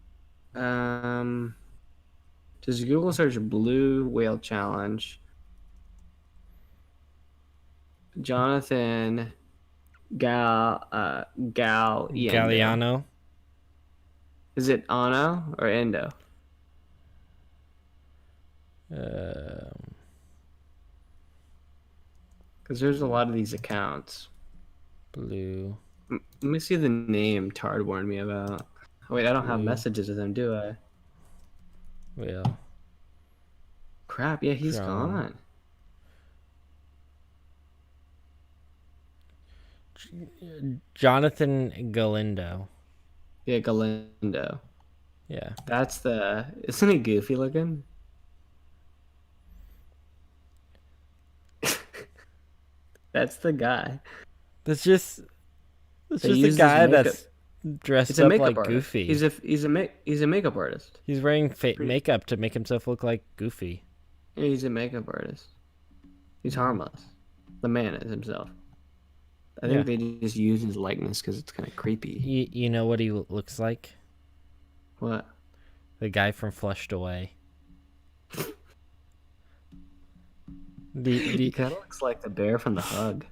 Does Google search blue whale challenge? Jonathan
Galliano.
Is it Ano or Endo? Because there's a lot of these accounts.
Blue.
Let me see the name Tard warned me about. Oh, wait, I don't have messages with him, do I?
Whale.
Crap, yeah, he's gone.
Jonathan Galindo.
Yeah, Galindo.
Yeah.
That's the... Isn't he goofy looking? That's the guy.
That's just a guy that's dressed up like
artist.
Goofy.
He's a makeup artist.
He's wearing makeup to make himself look like Goofy.
Yeah, he's a makeup artist. He's harmless. The man is himself. I think they just use his likeness because it's kind of creepy.
You know what he looks like?
What?
The guy from Flushed Away.
He kind of looks like the bear from The Hug.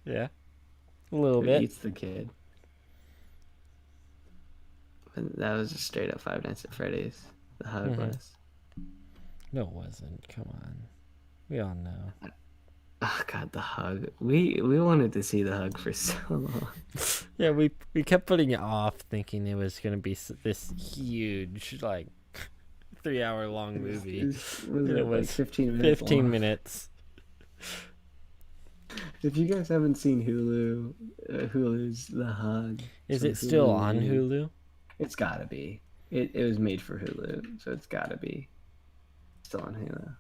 Yeah, a little bit.
Eats the kid. But that was just straight up Five Nights at Freddy's. The Hug was.
No, it wasn't. Come on, we all know.
Oh God, The Hug. We wanted to see The Hug for so long.
Yeah, we kept putting it off, thinking it was gonna be this huge 3-hour-long movie.
It was 15 minutes.
15
long.
minutes.
If you guys haven't seen Hulu's The Hug.
Is it still on Hulu?
It's gotta be. It was made for Hulu, so it's gotta be still on Hulu.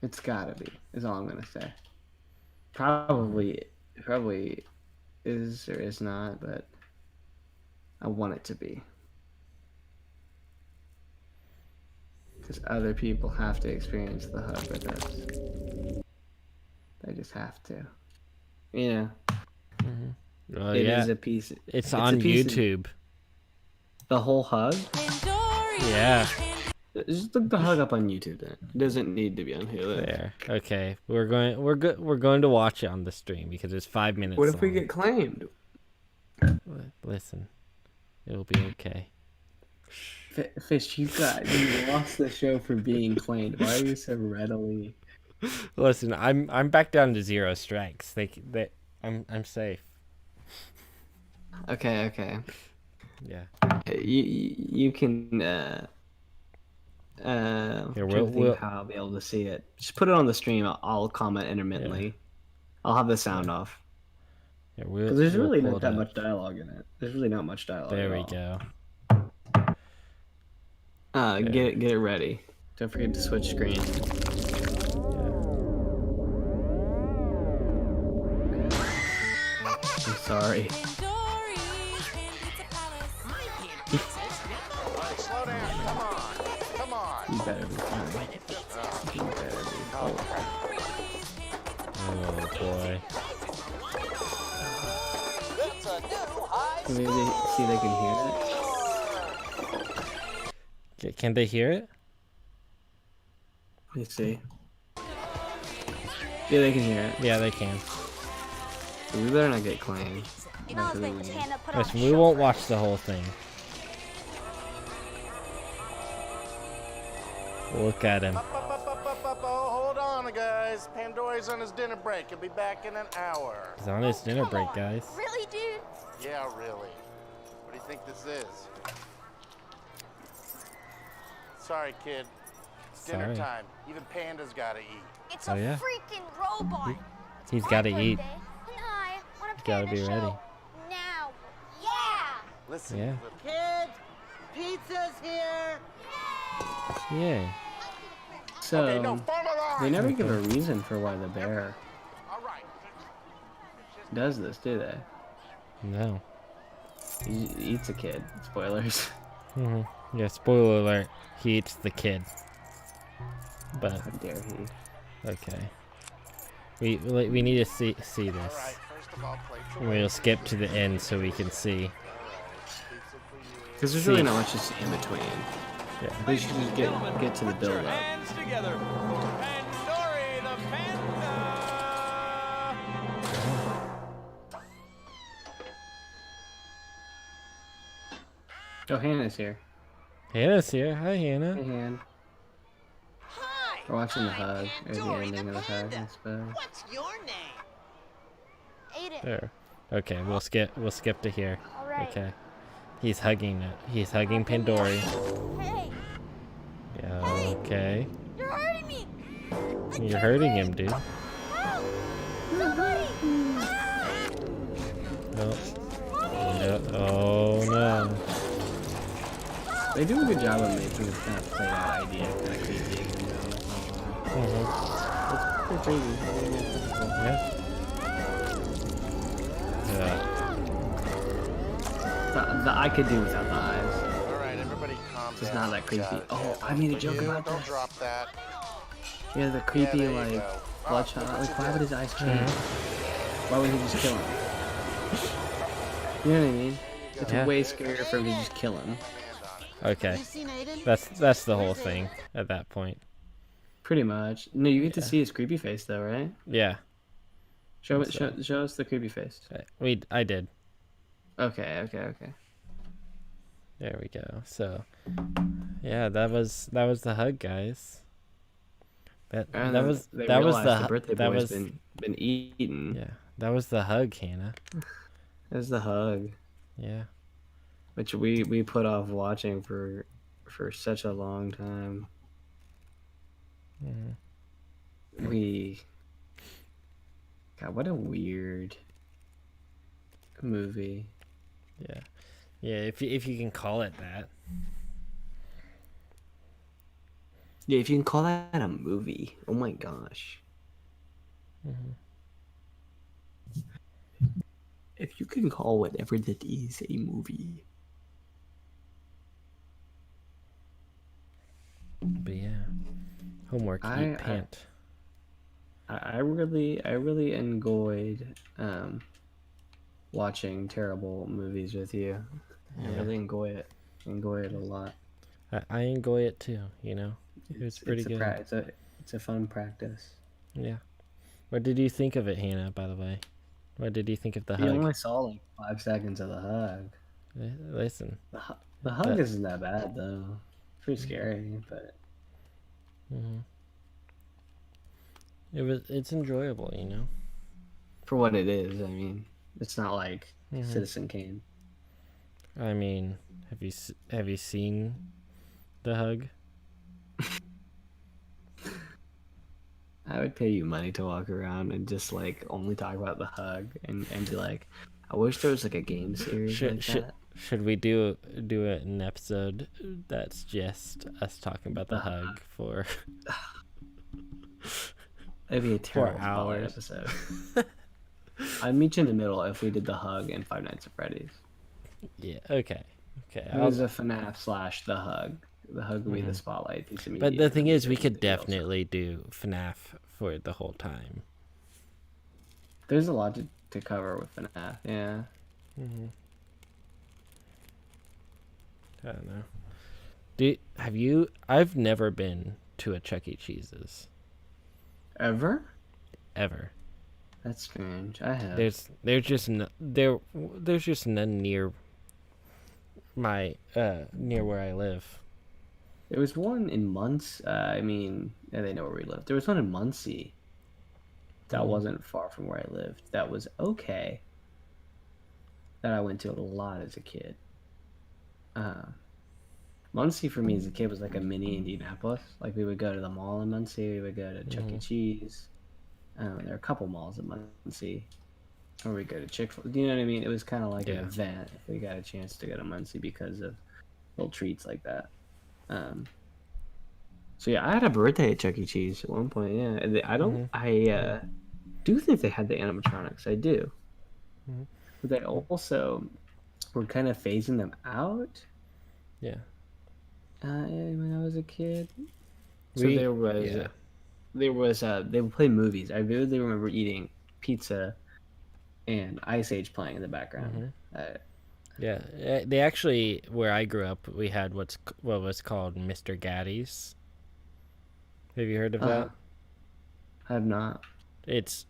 It's gotta be, is all I'm gonna say. Probably is or is not, but I want it to be. Because other people have to experience The Hug with us. They just have to. You know.
Oh,
It is a piece.
It's on YouTube.
The whole Hug?
Yeah.
Just look The Hug up on YouTube then. It doesn't need to be on Hulu.
There. Okay. We're going to watch it on the stream because it's 5 minutes
What if we
long.
get claimed?
Listen. It'll be okay.
Fish, you lost the show for being claimed. Why are you so readily?
Listen, I'm back down to 0 strikes. I'm safe.
Okay.
Yeah.
You can
we'll
how I'll be able to see it. Just put it on the stream. I'll comment intermittently. Yeah. I'll have the sound off.
Yeah,
because there's really not that much dialogue in it. There's really not much dialogue.
There we go.
Get it ready. Don't forget to switch screens. I'm sorry. You better be fine. You better be fine.
Oh boy.
Maybe see they can hear it.
Can they hear it?
Let me see. Yeah, they can hear it.
Yeah, they can.
So we better not get claimed.
Listen, we won't watch the whole thing. Look at him.
Hold on, guys. Pandora's on his dinner break. He'll be back in an hour.
He's on his dinner break, guys.
Really, dude?
Yeah, really. What do you think this is? Sorry, kid. It's dinner time. Even Panda's gotta eat.
It's a freaking robot.
He's gotta eat.
And I want to
Gotta be ready.
Listen,
Yeah.
little
Kids, pizza's here.
Yeah.
So
Okay, no, form a
they
line.
never give a reason for why the bear
All right.
does this, do they?
No.
He eats a kid. Spoilers.
Yeah, spoiler alert. He eats the kid. But
How dare he?
okay. We need to see
All
this.
right, first of all, plate for
We'll skip to the end so we can see.
pizza for you.
Because there's
See.
really not much to see in between.
Yeah.
We should just get to the
Put
build
your
up.
hands together for Pandori the Panda!
Oh, Hannah's here.
Hannah's here. Hi,
Hey,
Hannah.
Han.
Hi.
We're watching the
I'm
hug, or the
Pandori
ending of the hug, I suppose.
What's your name?
Ate it.
There. Okay, we'll skip to here.
All right.
Okay. He's hugging it. He's hugging Pandori.
Hey,
Yeah, okay.
you're hurting me.
You're hurting him, dude.
Help! Somebody!
Oh. No. Oh no.
They do a good job of making this kind of played out idea kind of creepy. It's pretty crazy.
Yeah. Yeah.
The I could do without the eyes.
All right, everybody calm
It's
down.
not that creepy.
Got it.
Oh,
Yeah,
I made a
for
joke
you,
about
don't
this.
drop that.
Yeah, the creepy
there you
like
go. Oh,
bloodshot.
look what
Like,
you
why
did.
would his eyes change? Why would he just kill him? You know what I mean? It's
Yeah.
way scarier for him to just kill him.
Okay.
You seen Aiden?
That's the whole thing at that point.
Pretty much. No, you get to see his creepy face though, right?
Yeah.
Show us the creepy face.
I did.
Okay.
There we go. So, yeah, that was the hug, guys. That
And
that was
they
that was
realized
the
birthday
that
boy's
was
been eaten.
yeah, that was the hug, Hannah.
That's the hug,
Yeah.
which we put off watching for such a long time. God, what a weird movie.
Yeah. Yeah, if you can call it that.
Yeah, if you can call that a movie. Oh my gosh. If you can call whatever that is a movie.
But yeah. Homework, eat pant.
I really enjoyed watching terrible movies with you. I really enjoy it. Enjoy it a lot.
I enjoy it too, you know. It's pretty good.
It's a fun practice.
Yeah. What did you think of it, Hannah, by the way? What did you think of the
You
hug?
only saw like 5 seconds of the hug.
Listen.
The hug isn't that bad though. Pretty scary, but
It's enjoyable, you know.
for what it is, I mean, it's not like Citizen Kane.
I mean, have you seen the hug?
I would pay you money to walk around and just like only talk about the hug and be like, I wish there was like a game series like that.
Should we do an episode that's just us talking about the hug for
It'd be a terrible
hours.
episode. I'd meet you in the middle if we did the hug and Five Nights at Freddy's.
Yeah, okay.
It was a FNAF / the hug. The hug would be the spotlight piece of media.
But the thing is, we
Everything
could
else.
definitely do FNAF for the whole time.
There's a lot to cover with FNAF, yeah.
I don't know. I've never been to a Chuck E. Cheese's.
Ever?
Ever.
That's strange. I have.
There's just none near my near where I live.
There was one in yeah, they know where we live. There was one in Muncie that wasn't far from where I lived. That was okay. That I went to a lot as a kid. Muncie for me as a kid was like a mini Indianapolis. Like we would go to the mall in Muncie. We would go to Chuck E. Cheese. There are a couple malls in Muncie. or we go to Chick-fil-A. Do you know what I mean? It was kind of like an
Yeah.
event if we got a chance to go to Muncie because of little treats like that. Um, so yeah, I had a birthday at Chuck E. Cheese at one point. Yeah, and I don't. I do think they had the animatronics. I do. But they also were kind of phasing them out.
Yeah.
When I was a kid. So
We-
there was they would play movies. I vividly remember eating pizza and Ice Age playing in the background.
Yeah, they actually, where I grew up, we had what was called Mr. Gaddy's. Have you heard of that?
I have not.
It's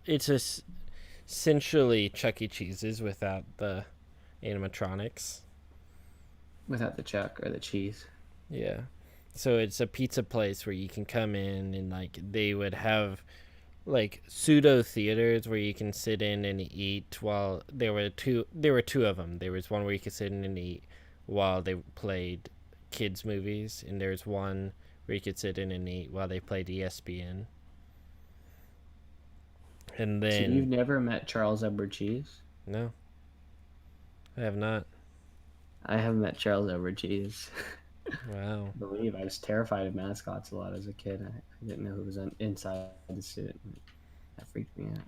essentially Chuck E. Cheese's without the animatronics.
Without the chuck or the cheese.
Yeah. So it's a pizza place where you can come in and like they would have like pseudo theaters where you can sit in and eat while there were two of them. There was one where you could sit in and eat while they played kids movies, and there's one where you could sit in and eat while they played ESPN. And
So
then
you've never met Charles Edward Cheese?
no. I have not.
I have met Charles Edward Cheese.
Wow.
I believe I was terrified of mascots a lot as a kid. I didn't know who was inside the suit. That freaked me out.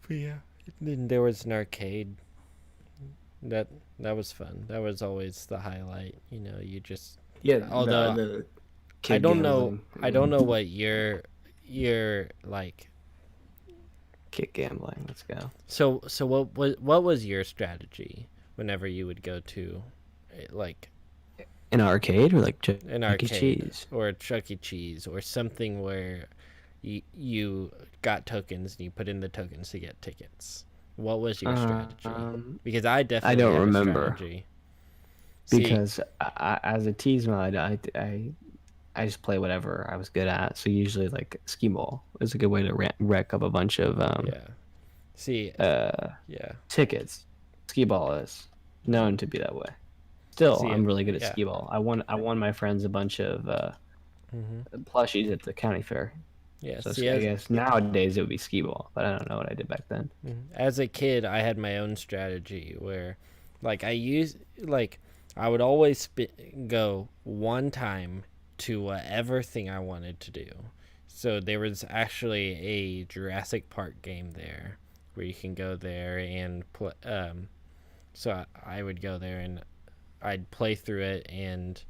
But yeah. Then there was an arcade. That was fun. That was always the highlight. You know, you just
Yeah,
Although,
the
I
kid
don't know
gambling.
what your like
Kid gambling. Let's go.
so what was your strategy whenever you would go to like
An arcade or like Chuck
an
E.
arcade
Cheese?
or a Chuck E. Cheese or something where you got tokens and you put in the tokens to get tickets? What was your strategy? Because I definitely
don't
had a
remember.
strategy. See,
Because as a tease mod, I just play whatever I was good at. So usually like skee ball is a good way to wreck up a bunch of
yeah. See, yeah.
tickets. Skee ball is known to be that way. Still,
See,
I'm really good at
yeah.
skee ball. I won my friends a bunch of plushies at the county fair.
Yeah.
So
See,
I guess nowadays it would be skee ball, but I don't know what I did back then.
as a kid, I had my own strategy where, like, I would always go one time to whatever thing I wanted to do. So there was actually a Jurassic Park game there where you can go there and play. So I would go there and I'd play through it, and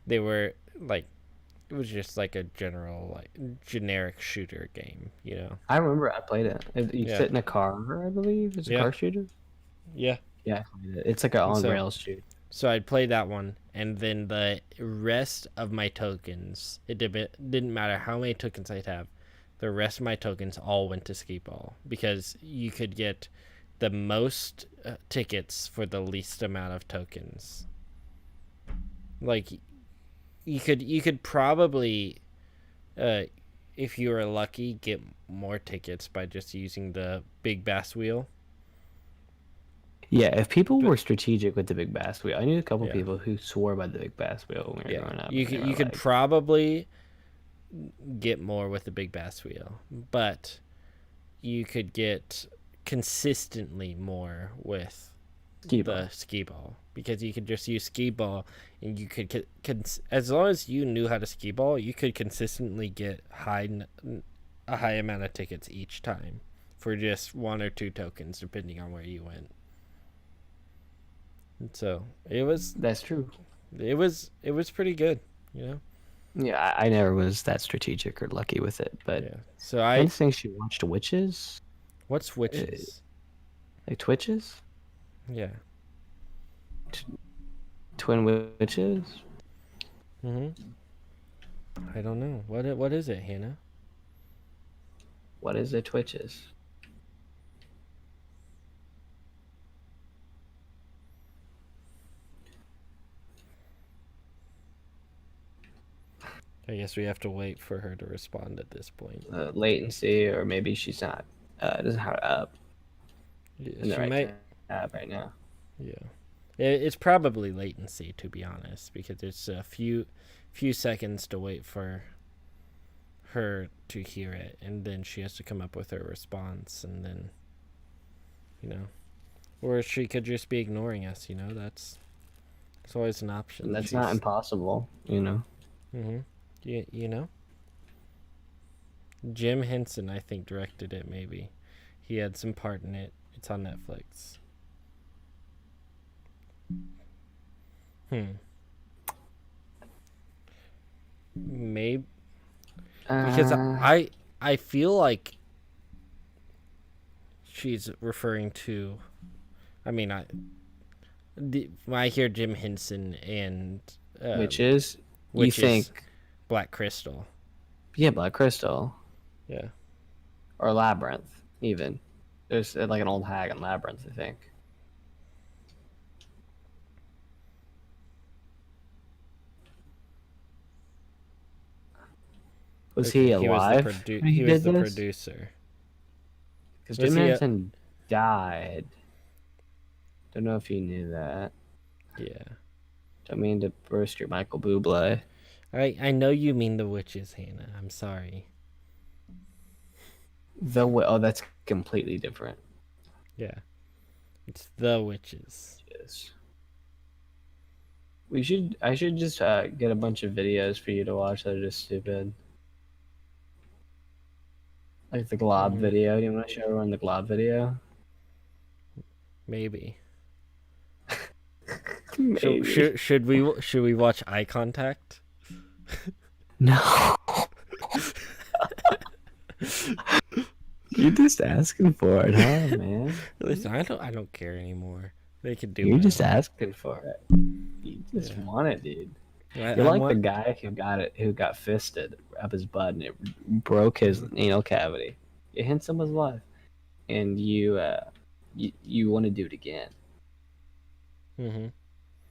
they were like, it was just like a generic shooter game, you know?
I remember I played it. You
Yeah.
sit in a car, I believe. It's a
Yeah.
car shooter.
Yeah.
Yeah, I played it. It's like an on
So-
rails shoot.
So I'd play that one, and then the rest of my tokens, didn't matter how many tokens I'd have, the rest of my tokens all went to skee ball because you could get the most tickets for the least amount of tokens. Like, you could probably, if you were lucky, get more tickets by just using the big bass wheel.
Yeah, if people were strategic with the big bass wheel, I knew a couple
Yeah.
people who swore by the big bass wheel when we were growing up.
You
and they
could
were
you could
like,
probably get more with the big bass wheel, but you could get consistently more with
skee ball.
the skee ball because you could just use skee ball and you could as long as you knew how to skee ball, you could consistently get a high amount of tickets each time for just one or two tokens depending on where you went. And so
That's true.
it was pretty good, you know.
Yeah, I never was that strategic or lucky with it, but
Yeah. So
I just think she watched Witches,
what's witches?
like Twitches,
Yeah.
Twin Witches.
I don't know. What is it, Hannah?
What is it, Twitches?
I guess we have to wait for her to respond at this point.
Latency, or maybe she's not. Doesn't have it up
Yeah,
in the
she
right
might.
tab right now.
Yeah. It's probably latency, to be honest, because it's a few seconds to wait for her to hear it, and then she has to come up with her response, and then you know, or she could just be ignoring us. You know, that's it's always an option.
And that's not impossible, you know.
Mm-hmm. You know, Jim Henson, I think, directed it. Maybe he had some part in it. It's on Netflix. Maybe because I feel like she's referring to. I mean, when I hear Jim Henson and
Which is
which
you think
is Black Crystal.
Yeah, Black Crystal.
Yeah.
Or Labyrinth, even. There's like an old hag in Labyrinth, I think. Was he alive? when
He was the
did this?
producer.
Because
Was
Jim
he
Henson died. Don't know if you knew that.
Yeah.
Don't mean to burst your Michael Bublé.
I know you mean the witches, Hannah. I'm sorry.
Oh, that's completely different.
Yeah. It's the witches.
Yes. I should just get a bunch of videos for you to watch that are just stupid. Like the Glob video. Do you want to show everyone the Glob video?
Maybe.
Maybe.
Should we watch Eye Contact?
No. You're just asking for it, huh, man?
Listen, I don't care anymore. They can do.
You're just
whatever.
asking for it. You just want it, dude.
I
You're like
want-
the guy who got fisted up his butt and it broke his anal cavity. You hint someone's life, and you want to do it again.
Mhm.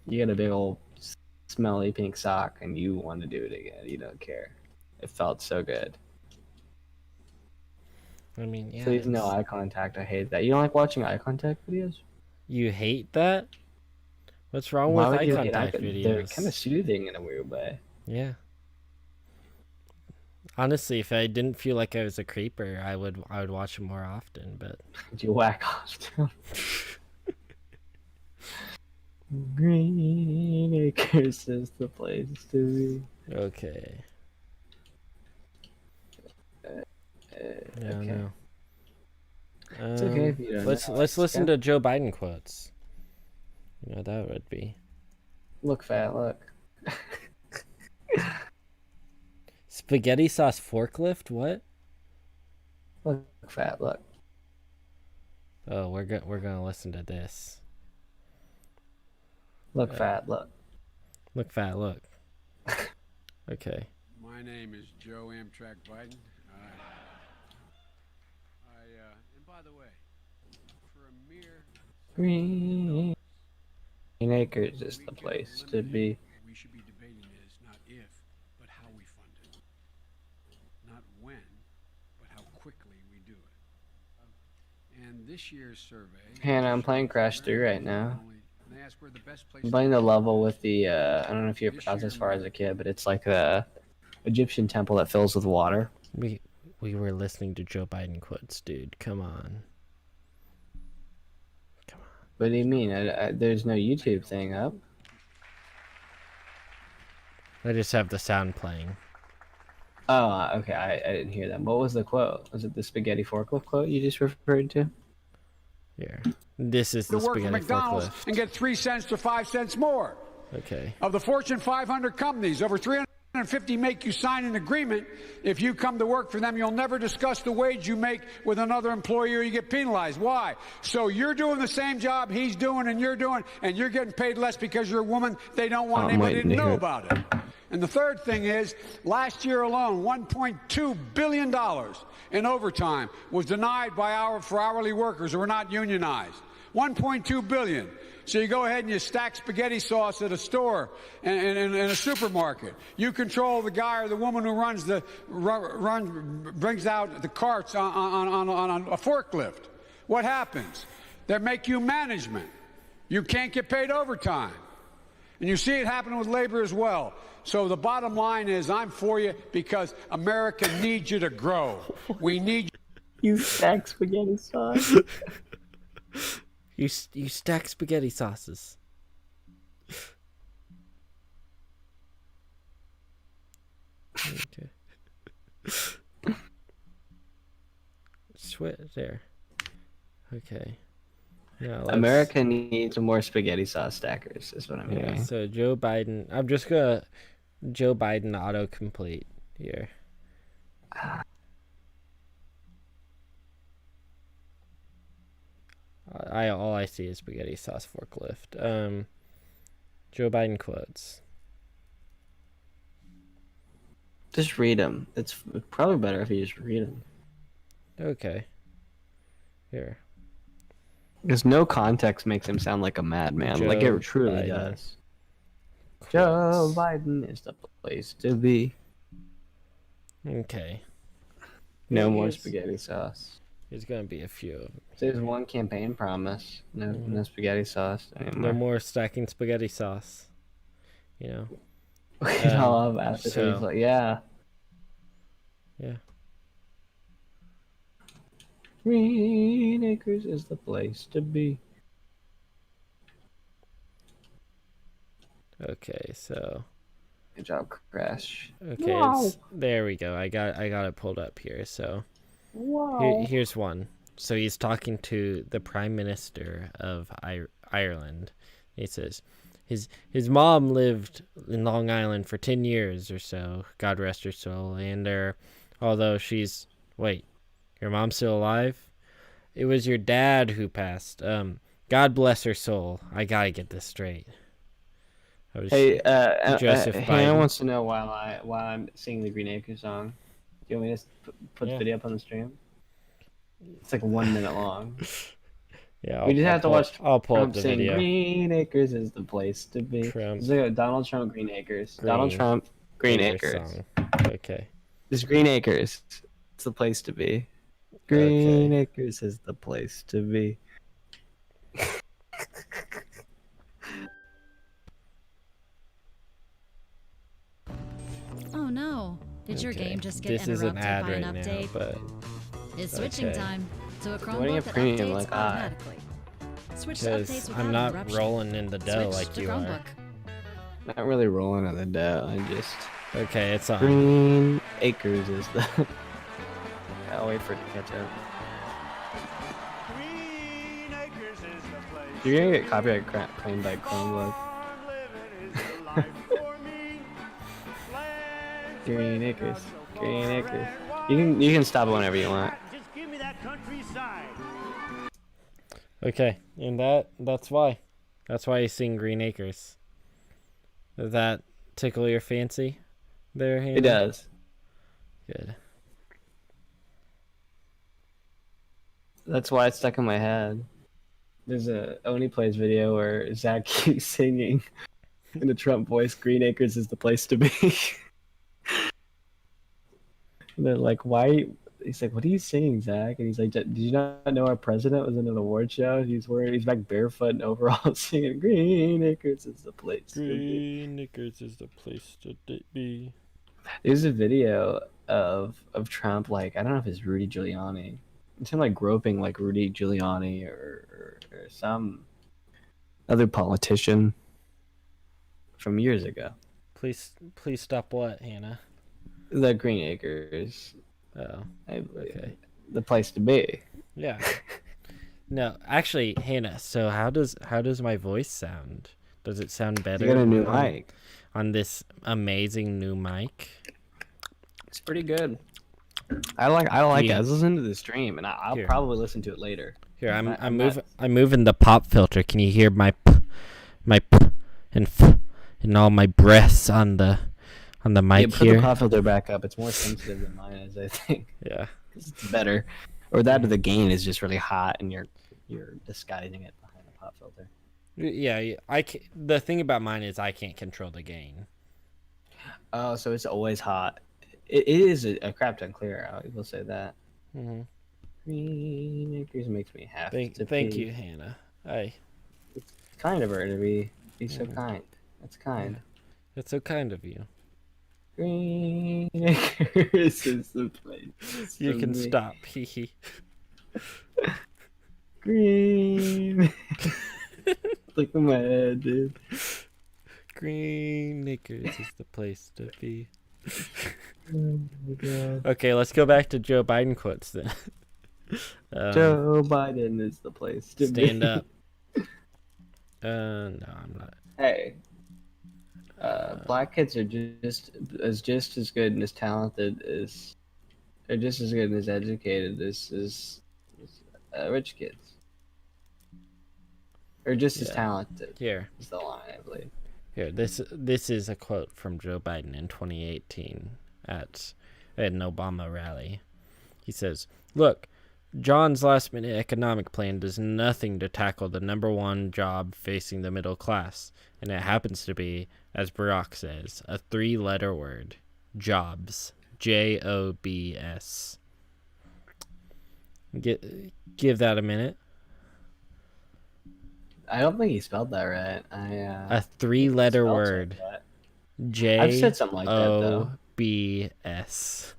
You got a big old smelly pink sock, and you want to do it again. You don't care. It felt so good.
I mean, yeah.
Please no eye contact. I hate that. You don't like watching eye contact videos?
You hate that? What's wrong
Why
with
would
eye
you hate
contact
They're
videos?
kind of soothing in a weird way.
Yeah. Honestly, if I didn't feel like I was a creeper, I would watch them more often. But
You whack off too. Green Acres is the place to be.
okay. Yeah,
okay.
no.
It's okay if you don't
let's
know.
let's listen
Yeah.
to Joe Biden quotes. You know that would be
Look, fat, look.
spaghetti sauce forklift. What?
Look, fat, look.
Oh, we're gonna listen to this.
Look, fat, look.
Look, fat. Look. Okay.
My name is Joe Amtrak Biden. And by the way, for a mere
Green Acres is the place to be.
we should be debating is not if, but how we fund it. Not when, but how quickly we do it. And this year's survey.
Hannah, I'm playing Crash 3 right now.
They ask where the best place
I'm playing the level with the, I don't know if you ever got this far as a kid, but it's like the Egyptian temple that fills with water.
We were listening to Joe Biden quotes, dude. Come on.
What do you mean? There's no YouTube thing up.
I just have the sound playing.
Oh, okay. I didn't hear that. What was the quote? Was it the spaghetti forklift quote you just referred to?
Here. This is the
to work for
spaghetti
McDonald's
forklift.
and get 3 cents to 5 cents more.
Okay.
Of the Fortune 500 companies, over 350 make you sign an agreement. If you come to work for them, you'll never discuss the wage you make with another employee or you get penalized. Why? So you're doing the same job he's doing and you're doing, and you're getting paid less because you're a woman. They don't want
I'm
anybody to
waiting to
know
hear it.
about it. And the third thing is, last year alone, $1.2 billion in overtime was denied for hourly workers who were not unionized. $1.2 billion. So you go ahead and you stack spaghetti sauce at a store and in a supermarket. You control the guy or the woman who brings out the carts on a forklift. What happens? They make you management. You can't get paid overtime. And you see it happening with labor as well. So the bottom line is I'm for you because America needs you to grow. We need
You stack spaghetti sauce.
You stack spaghetti sauces. Okay. Sweat there. Okay. Now
America needs more spaghetti sauce stackers, is what I'm
Yeah,
hearing.
so Joe Biden. I'm just gonna Joe Biden autocomplete here. All I see is spaghetti sauce forklift. Joe Biden quotes.
Just read them. It's probably better if you just read them.
Okay. Here.
Because no context makes him sound like a madman. Like
Joe
it truly
Biden
does.
quotes.
Joe Biden is the place to be.
Okay.
No more
Here's-
spaghetti sauce.
There's gonna be a few of them.
There's one campaign promise. No spaghetti sauce anymore.
No more stacking spaghetti sauce. You know.
I love after
so-
he's like, yeah.
Yeah.
Green Acres is the place to be.
Okay, so
Good job, Crash.
okay, there we go. I got it pulled up here. So here's one. So he's talking to the Prime Minister of Ireland. He says his mom lived in Long Island for 10 years or so. God rest her soul. And although she's your mom's still alive? It was your dad who passed. God bless her soul. I gotta get this straight.
Hey,
Joseph
Hannah
Biden.
wants to know while I'm singing the Green Acres song. Do you want me to put the video up on the stream? It's like 1 minute long.
Yeah,
We just have to watch
I'll pull up
Trump
the
saying
video.
Green Acres is the place to be.
Trump.
It's like Donald Trump, Green Acres. Donald
Green
Trump, Green
Acres
Acres.
song. Okay.
It's Green Acres. It's the place to be. Green Acres is the place to be.
Oh no. Did your
Okay.
game just get
This is an
interrupted
ad
by an
right now,
update?
but
It's switching
okay.
time to a
Why do you
Chromebook
have
that
premium
updates
like I?
automatically. Switch to updates
because
without
I'm not
interruption.
rolling in the dough
Switch
like
to
you
Chromebook.
are.
Not really rolling on the dough. I just
Okay, it's on.
Green Acres is the. I'll wait for it to catch up.
Green Acres is the place.
You're gonna get copyright claimed by Chromebook.
Farm living is the life for me. Land
Green
spread
Acres.
across the
Green
far
Acres.
and
You can stop it whenever you want.
Just give me that countryside.
Okay, and that's why. That's why you sing Green Acres. Does that tickle your fancy there, Hannah?
It does.
Good.
That's why it's stuck in my head. There's a Oni Plays video where Zach keeps singing in the Trump voice, Green Acres is the place to be. And they're like, why? He's like, what are you singing, Zach? And he's like, did you not know our president was in an award show? He's back barefoot and overalls singing, Green Acres is the place to be.
Green Acres is the place to be.
There's a video of Trump, like, I don't know if it's Rudy Giuliani. It's him like groping like Rudy Giuliani or some other politician from years ago.
Please stop what, Hannah?
The Green Acres,
Oh,
I believe,
okay.
the place to be.
Yeah. No, actually, Hannah. So how does my voice sound? Does it sound better?
You got a new
on-
mic.
on this amazing new mic.
It's pretty good. I like it. I
Yeah.
was listening to the stream, and I'll
Here.
probably listen to it later.
Here, I'm
I'm not-
moving the pop filter. Can you hear my p, and f, and all my breaths on the mic
Put
here?
the pop filter back up. It's more sensitive than mine is, I think.
Yeah.
'Cause it's better. Or that, or the gain is just really hot, and you're disguising it behind the pop filter.
Yeah, the thing about mine is I can't control the gain.
Oh, so it's always hot. It is a crap ton clear. I will say that.
Hmm.
Green Acres makes me happy.
Thank you, Hannah. Hey,
It's kind of her to be so kind. That's kind.
that's so kind of you.
Green Acres is the place.
You
to
can
be.
stop. Hee hee.
Green stuck in my head, dude.
Green Acres is the place to be.
Oh my god.
Okay, let's go back to Joe Biden quotes then.
Joe Biden is the place to
Stand
be.
up. No, I'm not.
Hey. Black kids are just as good and as talented as, they're just as good and as educated as rich kids. Or just as
Yeah.
talented.
Here.
Is the line, I believe.
Here, this is a quote from Joe Biden in 2018 at an Obama rally. He says, "Look, John's last-minute economic plan does nothing to tackle the number one job facing the middle class, and it happens to be, as Barack says, a three-letter word: jobs. Jobs. Give that a minute.
I don't think he spelled that right.
A three-letter
spelled
word.
something like that. I've said something like that, though.
Jobs.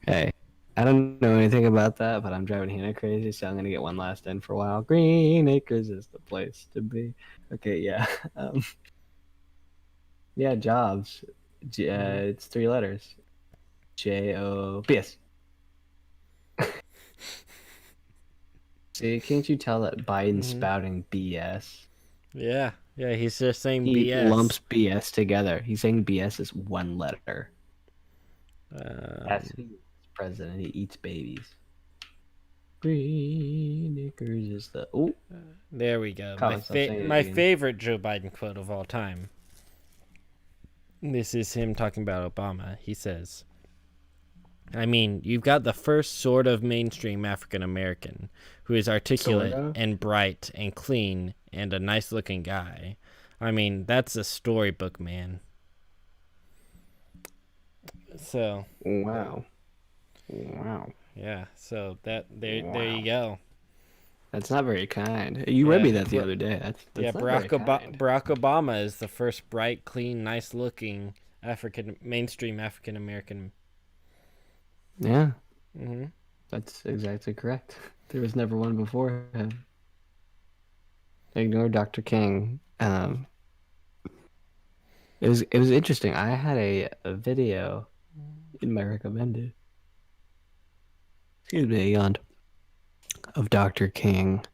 Hey, I don't know anything about that, but I'm driving Hannah crazy, so I'm gonna get one last in for a while. Green Acres is the place to be. Okay, yeah. Yeah, jobs. It's three letters. Jobs. See, can't you tell that Biden's spouting BS?
Yeah, he's just saying
He
BS.
lumps BS together. He's saying BS is one letter. That's who is president. He eats babies. Green Acres is the... Oh,
There we go.
Colin, stop saying it
My
again.
favorite Joe Biden quote of all time. This is him talking about Obama. He says, I mean, you've got the first sort of mainstream African American who is articulate
Sorta.
and bright and clean and a nice looking guy. I mean, that's a storybook, man. So,
Wow.
yeah, so there you
Wow.
go.
That's not very kind. You read me
Yeah.
that the other day. That's
Yeah,
not
Barack
very kind.
Obama is the first bright, clean, nice-looking mainstream African American.
Yeah,
Mm-hmm.
that's exactly correct. There was never one before him. Ignore Dr. King. It was interesting. I had a video in my recommended. Excuse me, I yawned. Of Dr. King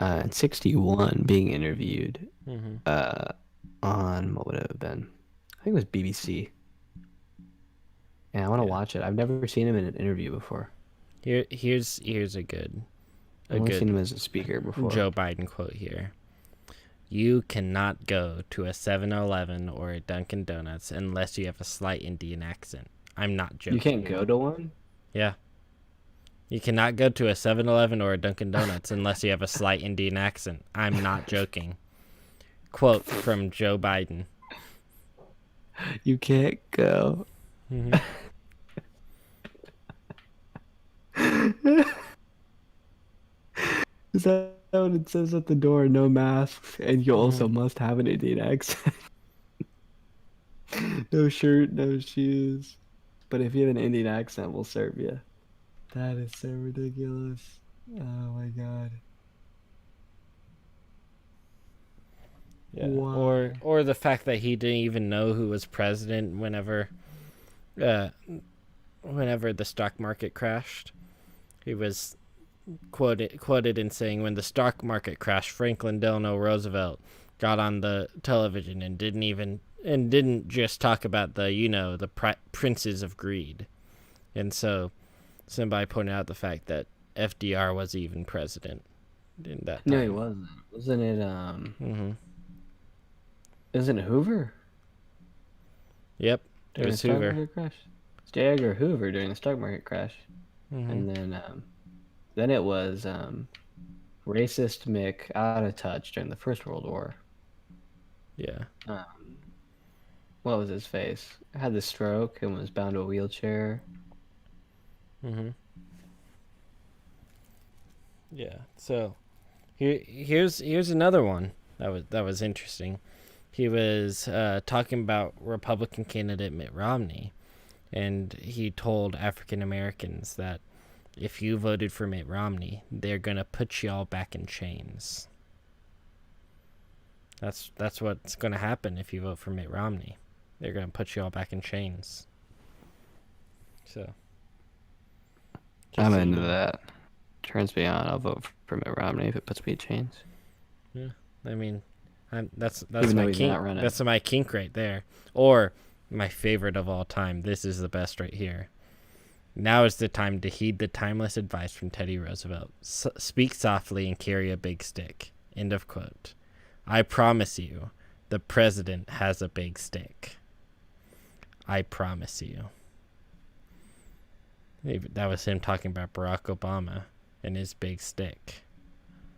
in 61 being interviewed
Mm-hmm.
on, what would it have been? I think it was BBC. And I want to watch it. I've never seen him in an interview before.
Here's a good
I've only seen him as a speaker before.
Joe Biden quote here. You cannot go to a 7-Eleven or a Dunkin' Donuts unless you have a slight Indian accent. I'm not joking.
You can't go to one?
Yeah. You cannot go to a 7-Eleven or a Dunkin' Donuts unless you have a slight Indian accent. I'm not joking. Quote from Joe Biden.
You can't go.
Mm-hmm.
Is that what it says at the door? No masks, and you also must have an Indian accent. No shirt, no shoes. But if you have an Indian accent, we'll serve you. That is so ridiculous. Oh my god.
Yeah.
Why?
Or the fact that he didn't even know who was president whenever the stock market crashed. He was quoted in saying, when the stock market crashed, Franklin Delano Roosevelt got on the television and didn't just talk about the princes of greed. And so somebody pointed out the fact that FDR was even president in that time.
No, he wasn't. Wasn't it
Mm-hmm.
Isn't it Hoover?
Yep, it
During the
was
stock
Hoover.
market crash? It's J. Edgar Hoover during the stock market crash.
Mm-hmm.
And then it was racist Mick out of touch during the First World War.
Yeah.
What was his face? Had the stroke and was bound to a wheelchair.
Mm-hmm. Yeah. So here's another one that was interesting. He was talking about Republican candidate Mitt Romney, and he told African Americans that if you voted for Mitt Romney, they're gonna put y'all back in chains. That's what's gonna happen if you vote for Mitt Romney. They're gonna put you all back in chains. So
I'm into that. Turns me on. I'll vote for Mitt Romney if it puts me in chains.
Yeah, I mean, that's
Even though
my
he's
kink.
not running.
That's my kink right there. Or my favorite of all time. This is the best right here. Now is the time to heed the timeless advice from Teddy Roosevelt. Speak softly and carry a big stick. End of quote. I promise you, the president has a big stick. I promise you. That was him talking about Barack Obama and his big stick.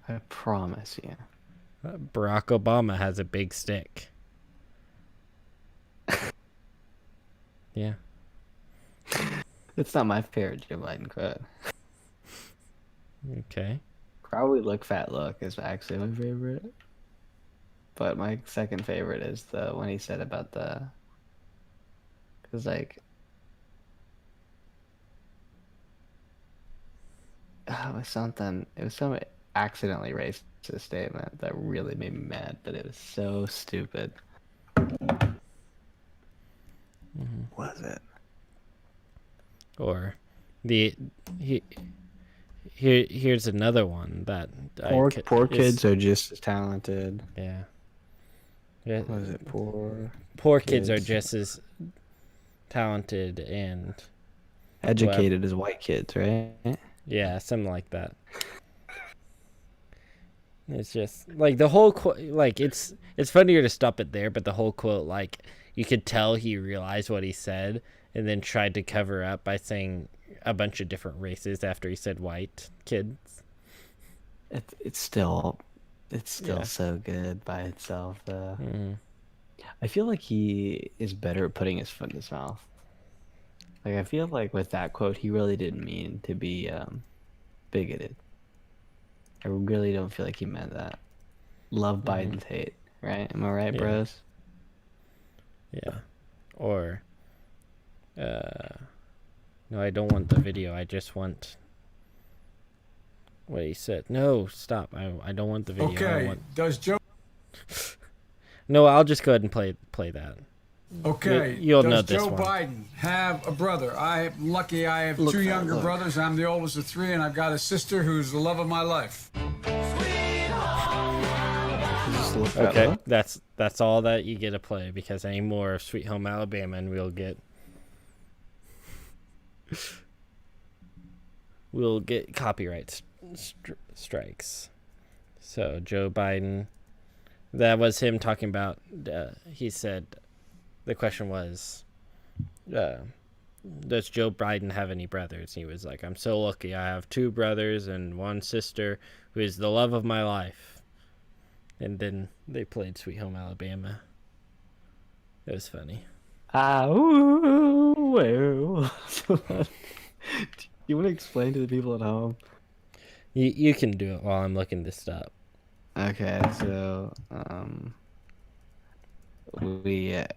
I promise you.
Barack Obama has a big stick. Yeah.
It's not my favorite Joe Biden quote.
Okay.
Probably "Look Fat Look" is actually my favorite. But my second favorite is the one he said about the. It was like. It was something. It was some accidentally racist statement that really made me mad, but it was so stupid. Was it?
Or here's another one that
Poor kids are just as talented.
Yeah.
Was it
Poor kids are just as talented and
educated as white kids, right?
yeah, something like that. It's just like the whole quote. Like it's funnier to stop it there, but the whole quote, like you could tell he realized what he said and then tried to cover up by saying a bunch of different races after he said white kids.
It's still
Yeah.
so good by itself, though.
Mhm.
I feel like he is better at putting his foot in his mouth. Like I feel like with that quote, he really didn't mean to be bigoted. I really don't feel like he meant that. Love Biden's hate, right? Am I right,
Yeah.
bros?
Yeah. Or no, I don't want the video. I just want what he said. No, stop. I don't want the video. I
Okay,
want...
does Joe?
No, I'll just go ahead and play that.
Okay,
You'll know
does
this
Joe
one.
Biden have a brother? I'm lucky. I have
Look
two
at
younger
look.
brothers. I'm the oldest of three, and I've got a sister who's the love of my life.
Just look that
Okay,
up.
that's all that you get to play, because any more of Sweet Home Alabama and we'll get copyright strikes. So Joe Biden, that was him talking about. He said, the question was, does Joe Biden have any brothers? He was like, I'm so lucky. I have two brothers and one sister who is the love of my life. And then they played Sweet Home Alabama. It was funny.
Well. Do you want to explain to the people at home?
You can do it while I'm looking this up.
Okay, so we went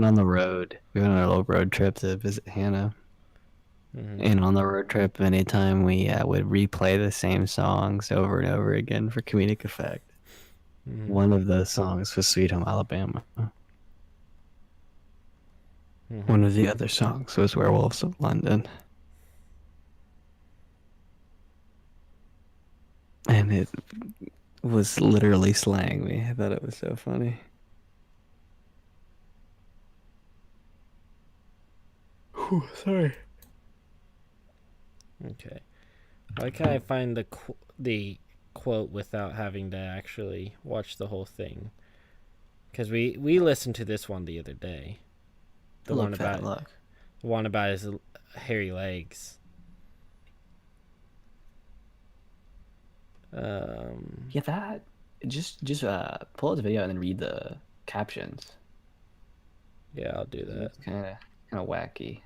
on the road. We went on a little road trip to visit Hannah. And on the road trip, anytime we would replay the same songs over and over again for comedic effect. One of those songs was Sweet Home Alabama. One of the other songs was Werewolves of London. And it was literally slaying me. I thought it was so funny. Whew, sorry.
Okay. Why can't I find the quote without having to actually watch the whole thing? Because we listened to this one the other day. The one about his hairy legs.
Yeah, that. Just pull out the video and then read the captions.
Yeah, I'll do that.
It's kind of wacky.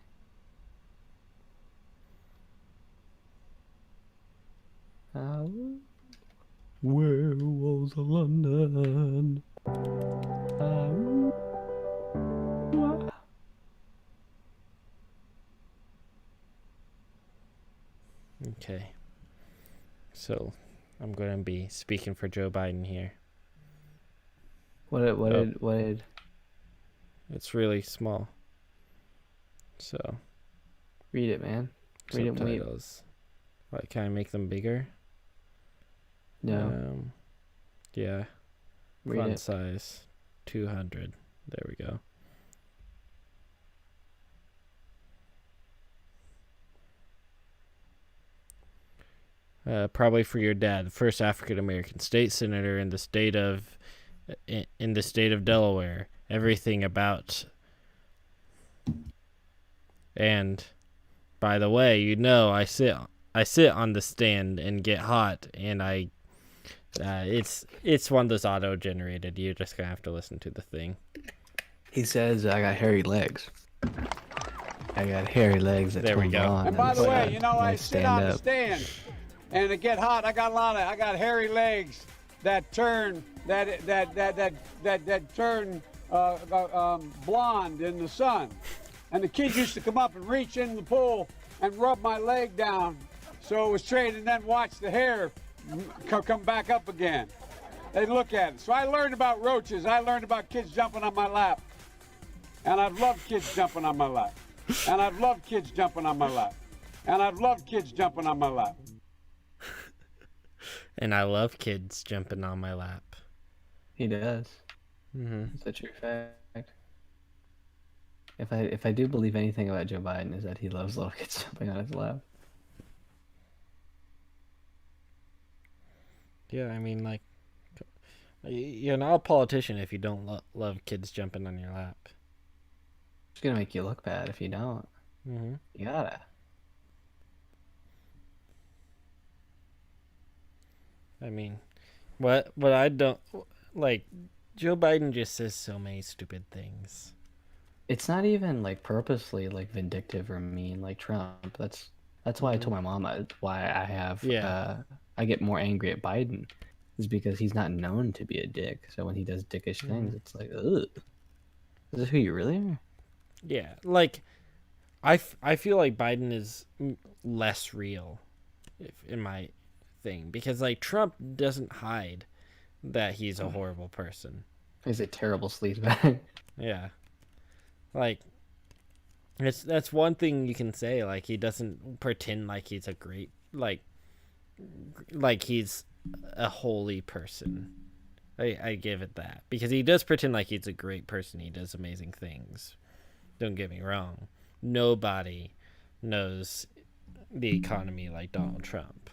Werewolves of London.
Okay. So, I'm going to be speaking for Joe Biden here.
What did
It's really small. So,
read it, man? Read it. Wait.
subtitles. Like, can I make them bigger?
No.
Yeah.
Read
Font
it.
size 200. There we go. Probably for your dad, first African American state senator in the state of Delaware. Everything about. And by the way, I sit on the stand and get hot, and it's one of those auto generated. You're just gonna have to listen to the thing.
He says, "I got hairy legs. I got hairy legs that
There we
turn
go.
blonde."
And by the
when
way, you know, I sit
stand
on the
up.
stand, and to get hot, I got hairy legs that turn turn blonde in the sun. And the kids used to come up and reach in the pool and rub my leg down, so it was straight, and then watch the hair come back up again. They look at it. So I learned about roaches. I learned about kids jumping on my lap, and I've loved kids jumping on my lap, and I've loved kids jumping on my lap, and I've loved kids jumping on my lap.
And I love kids jumping on my lap.
He does.
Mm-hmm.
It's a true fact. If I do believe anything about Joe Biden is that he loves little kids jumping on his lap.
Yeah, I mean, like, you're not a politician if you don't love kids jumping on your lap.
It's gonna make you look bad if you don't.
Mm-hmm.
You gotta.
I mean, what I don't like, Joe Biden just says so many stupid things.
It's not even like purposely like vindictive or mean like Trump. That's why I told my mom why I have I get more angry at Biden is because he's not known to be a dick. So when he does dickish things, it's like, ugh. Is this who you really are?
Yeah, like, I feel like Biden is less real, in my thing, because like Trump doesn't hide that he's a horrible person.
He's a terrible sleazebag.
Yeah, like, that's one thing you can say. Like, he doesn't pretend like he's a great like he's a holy person. I give it that, because he does pretend like he's a great person. He does amazing things. Don't get me wrong. Nobody knows the economy like Donald Trump.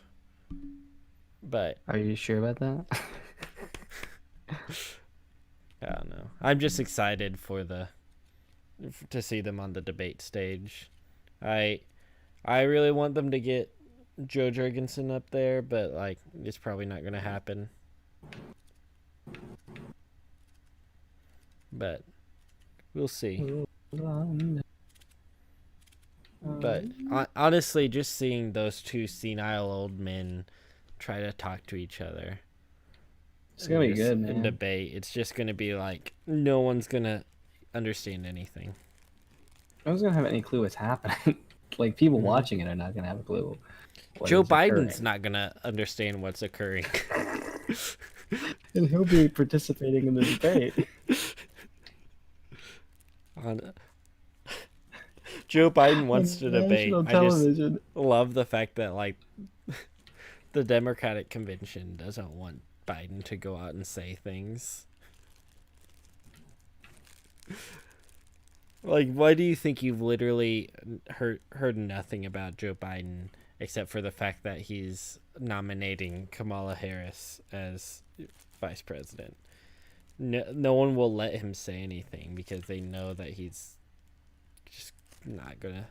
But
Are you sure about that?
I don't know. I'm just excited to see them on the debate stage. I really want them to get Joe Jorgensen up there, but like, it's probably not going to happen. But we'll see. But honestly, just seeing those two senile old men try to talk to each other,
It's gonna be good, man.
in debate, it's just going to be like, no one's going to understand anything.
No one's gonna have any clue what's happening. Like, people watching it are not gonna have a clue.
Joe Biden's not going to understand what's occurring.
And he'll be participating in the debate.
Joe Biden wants to debate.
National
I just
television.
love the fact that like the Democratic convention doesn't want Biden to go out and say things. Like, why do you think you've literally heard nothing about Joe Biden except for the fact that he's nominating Kamala Harris as vice president? No one will let him say anything because they know that he's just not gonna.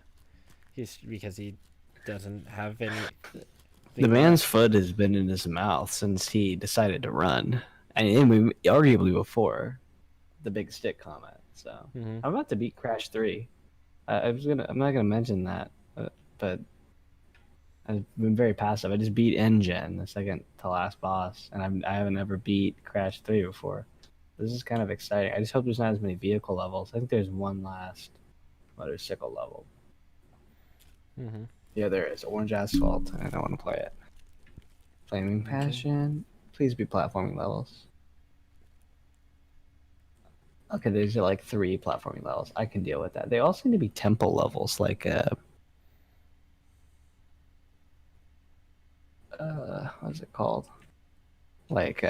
Because he doesn't have any.
The man's foot has been in his mouth since he decided to run, and arguably before the big stick comment. So I'm about to beat Crash 3. I'm not gonna mention that, but I've been very passive. I just beat N-Gen, the second to last boss, and I haven't ever beat Crash 3 before. This is kind of exciting. I just hope there's not as many vehicle levels. I think there's one last motorcycle level. Yeah, there is Orange Asphalt, and I don't want to play it. Flaming Passion. Please be platforming levels. Okay, there's like 3 platforming levels. I can deal with that. They all seem to be temple levels, like what's it called? Like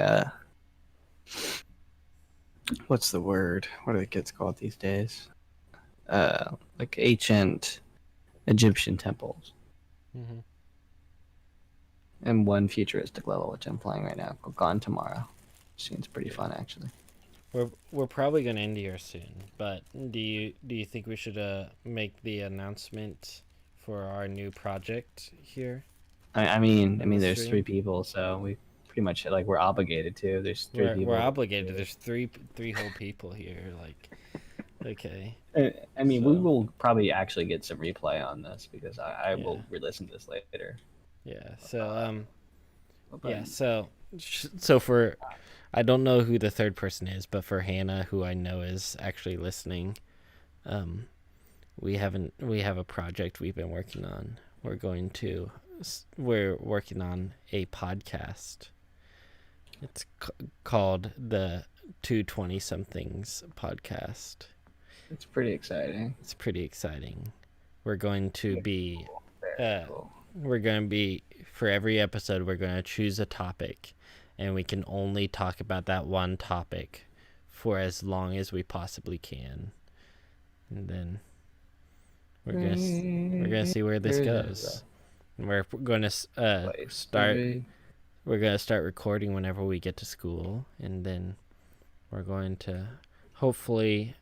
what's the word? What are the kids called these days? Like ancient Egyptian temples.
Mm-hmm.
And 1 futuristic level, which I'm playing right now, Gone Tomorrow. Seems pretty fun, actually.
We're probably gonna end here soon, but do you think we should make the announcement for our new project here?
I mean, there's
stream?
3 people, so we pretty much like we're obligated to. There's 3 people.
We're obligated. There's three whole people here. Like, okay.
I mean, we will probably actually get some replay on this because I will re-listen to this later.
Yeah. So
But-
yeah. So for, I don't know who the third person is, but for Hannah, who I know is actually listening, we have a project we've been working on. We're working on a podcast. It's called the 220 Somethings podcast.
It's pretty exciting.
It's pretty exciting. We're going to be
Very cool.
we're going to be, for every episode, we're going to choose a topic, and we can only talk about that one topic for as long as we possibly can. And then we're gonna see where this goes. We're going to start. We're gonna start recording whenever we get to school, and then we're going to hopefully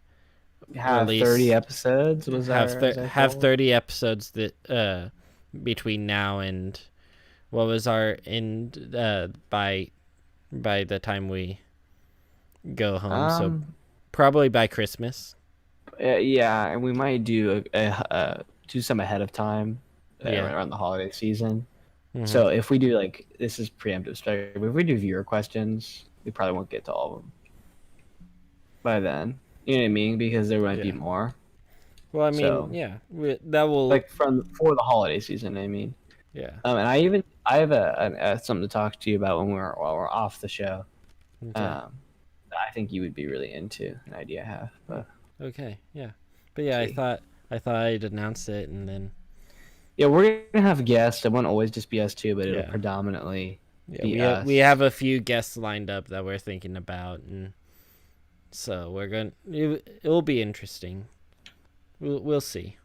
Have
release
30 episodes. Was that
have 30 episodes that between now and what was our end by the time we go home. So probably by Christmas.
Yeah, and we might do do some ahead of time around the holiday season.
Mhm.
So if we do this is preemptive strike. If we do viewer questions, we probably won't get to all of them by then. You know what I mean? Because there might be more.
Well, I mean,
So-
that will
for the holiday season. I mean,
yeah.
and I have something to talk to you about while we're off the show.
Okay.
I think you would be really into an idea I have. But
Okay, yeah, but yeah, I thought I'd announce it, and then
yeah, we're gonna have guests. It won't always just be us two, but it'll
Yeah.
predominantly
yeah,
be us.
we have a few guests lined up that we're thinking about, and so we're going. It'll be interesting. We'll see.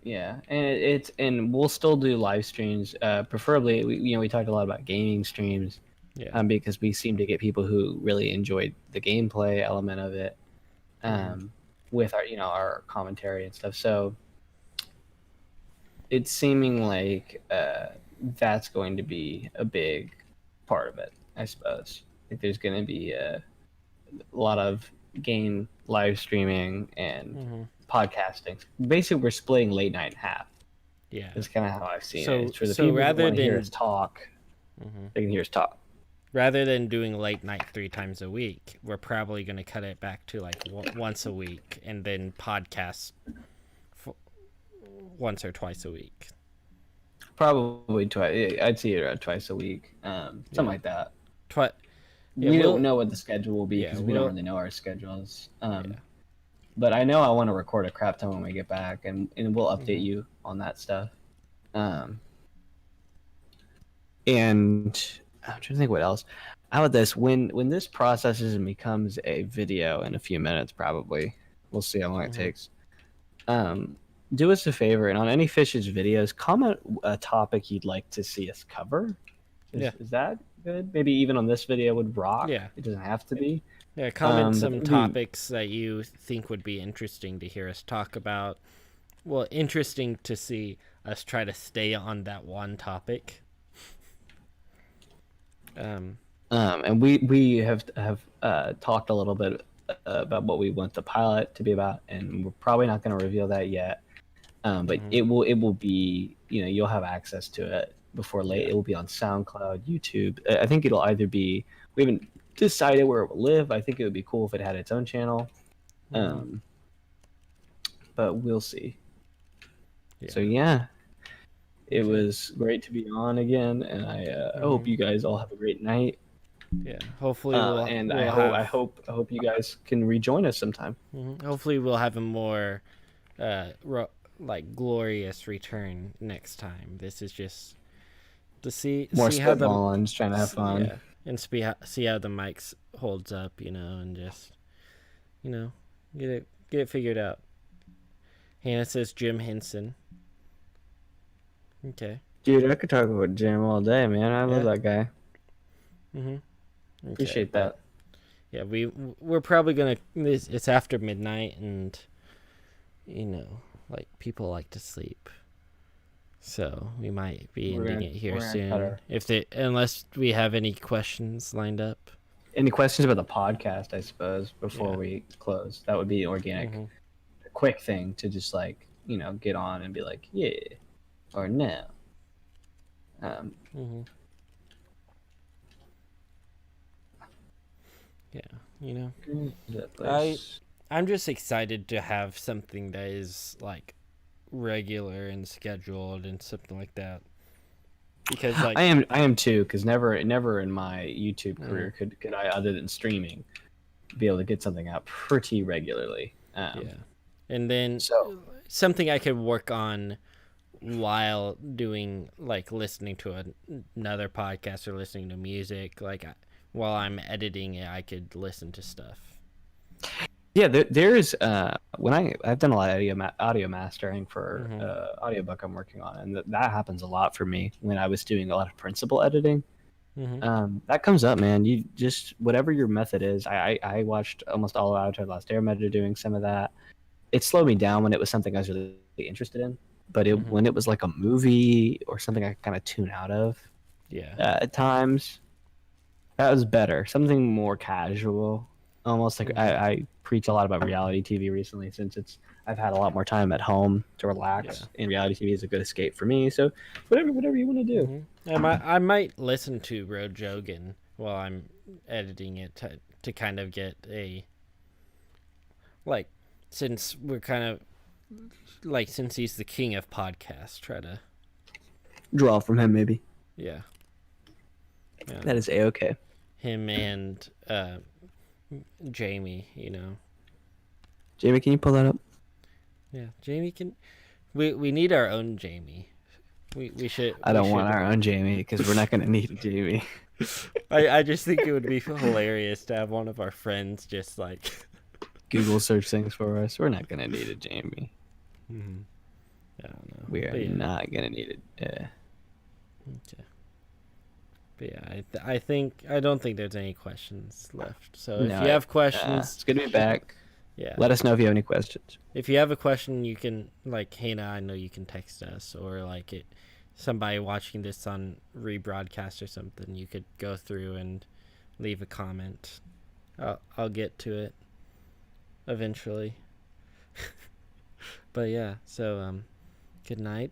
Yeah, and we'll still do live streams. Preferably, we talked a lot about gaming streams.
Yeah.
Because we seem to get people who really enjoyed the gameplay element of it, with our commentary and stuff. So it's seeming like that's going to be a big part of it, I suppose. Like there's going to be a lot of game live streaming and podcasting. Basically, we're splitting late night in half.
Yeah.
That's kind of how I've seen
So-
it. It's for the
so
people
rather
who want to hear
than-
us talk, they can hear us talk.
Rather than doing late night 3 times a week, we're probably going to cut it back to once a week, and then podcast once or twice a week.
Probably twice. I'd see it around twice a week, something like that. We don't know what the schedule will be because we don't really know our schedules. But I know I want to record a crap ton when we get back, and we'll update you on that stuff. And I'm trying to think what else. How about this? When this processes and becomes a video in a few minutes, probably we'll see how long it takes. Do us a favor, and on any Fish's videos, comment a topic you'd like to see us cover. Is that good? Maybe even on this video would rock.
Yeah.
It doesn't have to be.
Yeah, comment
but
some topics that you think would be interesting to hear us talk about. Well, interesting to see us try to stay on that one topic.
And we have talked a little bit about what we want the pilot to be about, and we're probably not going to reveal that yet. But it will be, you'll have access to it before late. It will be on SoundCloud, YouTube. I think it'll either be, we haven't decided where it will live. I think it would be cool if it had its own channel. But we'll see. So yeah. It was great to be on again, and I hope you guys all have a great night.
Yeah. Hopefully
And I hope you guys can rejoin us sometime.
Hopefully we'll have a more like glorious return next time. This is just to see
More
how the
spitballing, just trying to have fun.
yeah, and see how the mics holds up, and just get it figured out. Hannah says Jim Henson. Okay.
Dude, I could talk about Jim all day, man. I love that guy.
Okay.
Appreciate that.
Yeah, we're probably gonna. It's after midnight, and like people like to sleep, so we might be ending it here soon. Unless we have any questions lined up.
Any questions about the podcast? I suppose before we close, that would be organic, a quick thing to just like get on and be like yeah or no.
Yeah, I'm just excited to have something that is like regular and scheduled and something like that. Because like
I am too, because never in my YouTube career could I, other than streaming, be able to get something out pretty regularly.
And then something I could work on while doing like listening to another podcast or listening to music, like while I'm editing it, I could listen to stuff.
Yeah, there's when I've done a lot of audio mastering for audiobook I'm working on, and that happens a lot for me when I was doing a lot of principal editing. That comes up, man. You just whatever your method is. I watched almost all of Avatar: The Last Airbender doing some of that. It slowed me down when it was something I was really interested in, but when it was like a movie or something I kind of tune out of, at times, that was better. Something more casual. Almost like I preach a lot about reality TV recently, since I've had a lot more time at home to relax, and reality TV is a good escape for me. So whatever you want to do.
I might listen to Road Jogan while I'm editing it to kind of get a like, since we're kind of like, since he's the king of podcasts, try to
draw from him maybe.
Yeah.
That is a-okay.
Him and Jamie,
Jamie, can you pull that up?
Yeah, Jamie can. We need our own Jamie. We should.
I don't want our own Jamie, because we're not going to need a Jamie.
I just think it would be hilarious to have one of our friends just like
Google search things for us. We're not going to need a Jamie.
I don't know.
We are not going to need it. Yeah.
Okay. But yeah, I don't think there's any questions left. So if you have questions,
it's good to be back.
Yeah.
Let us know if you have any questions.
If you have a question, you can, like, Hannah, I know you can text us, or like somebody watching this on rebroadcast or something, you could go through and leave a comment. I'll get to it eventually. But yeah, so good night.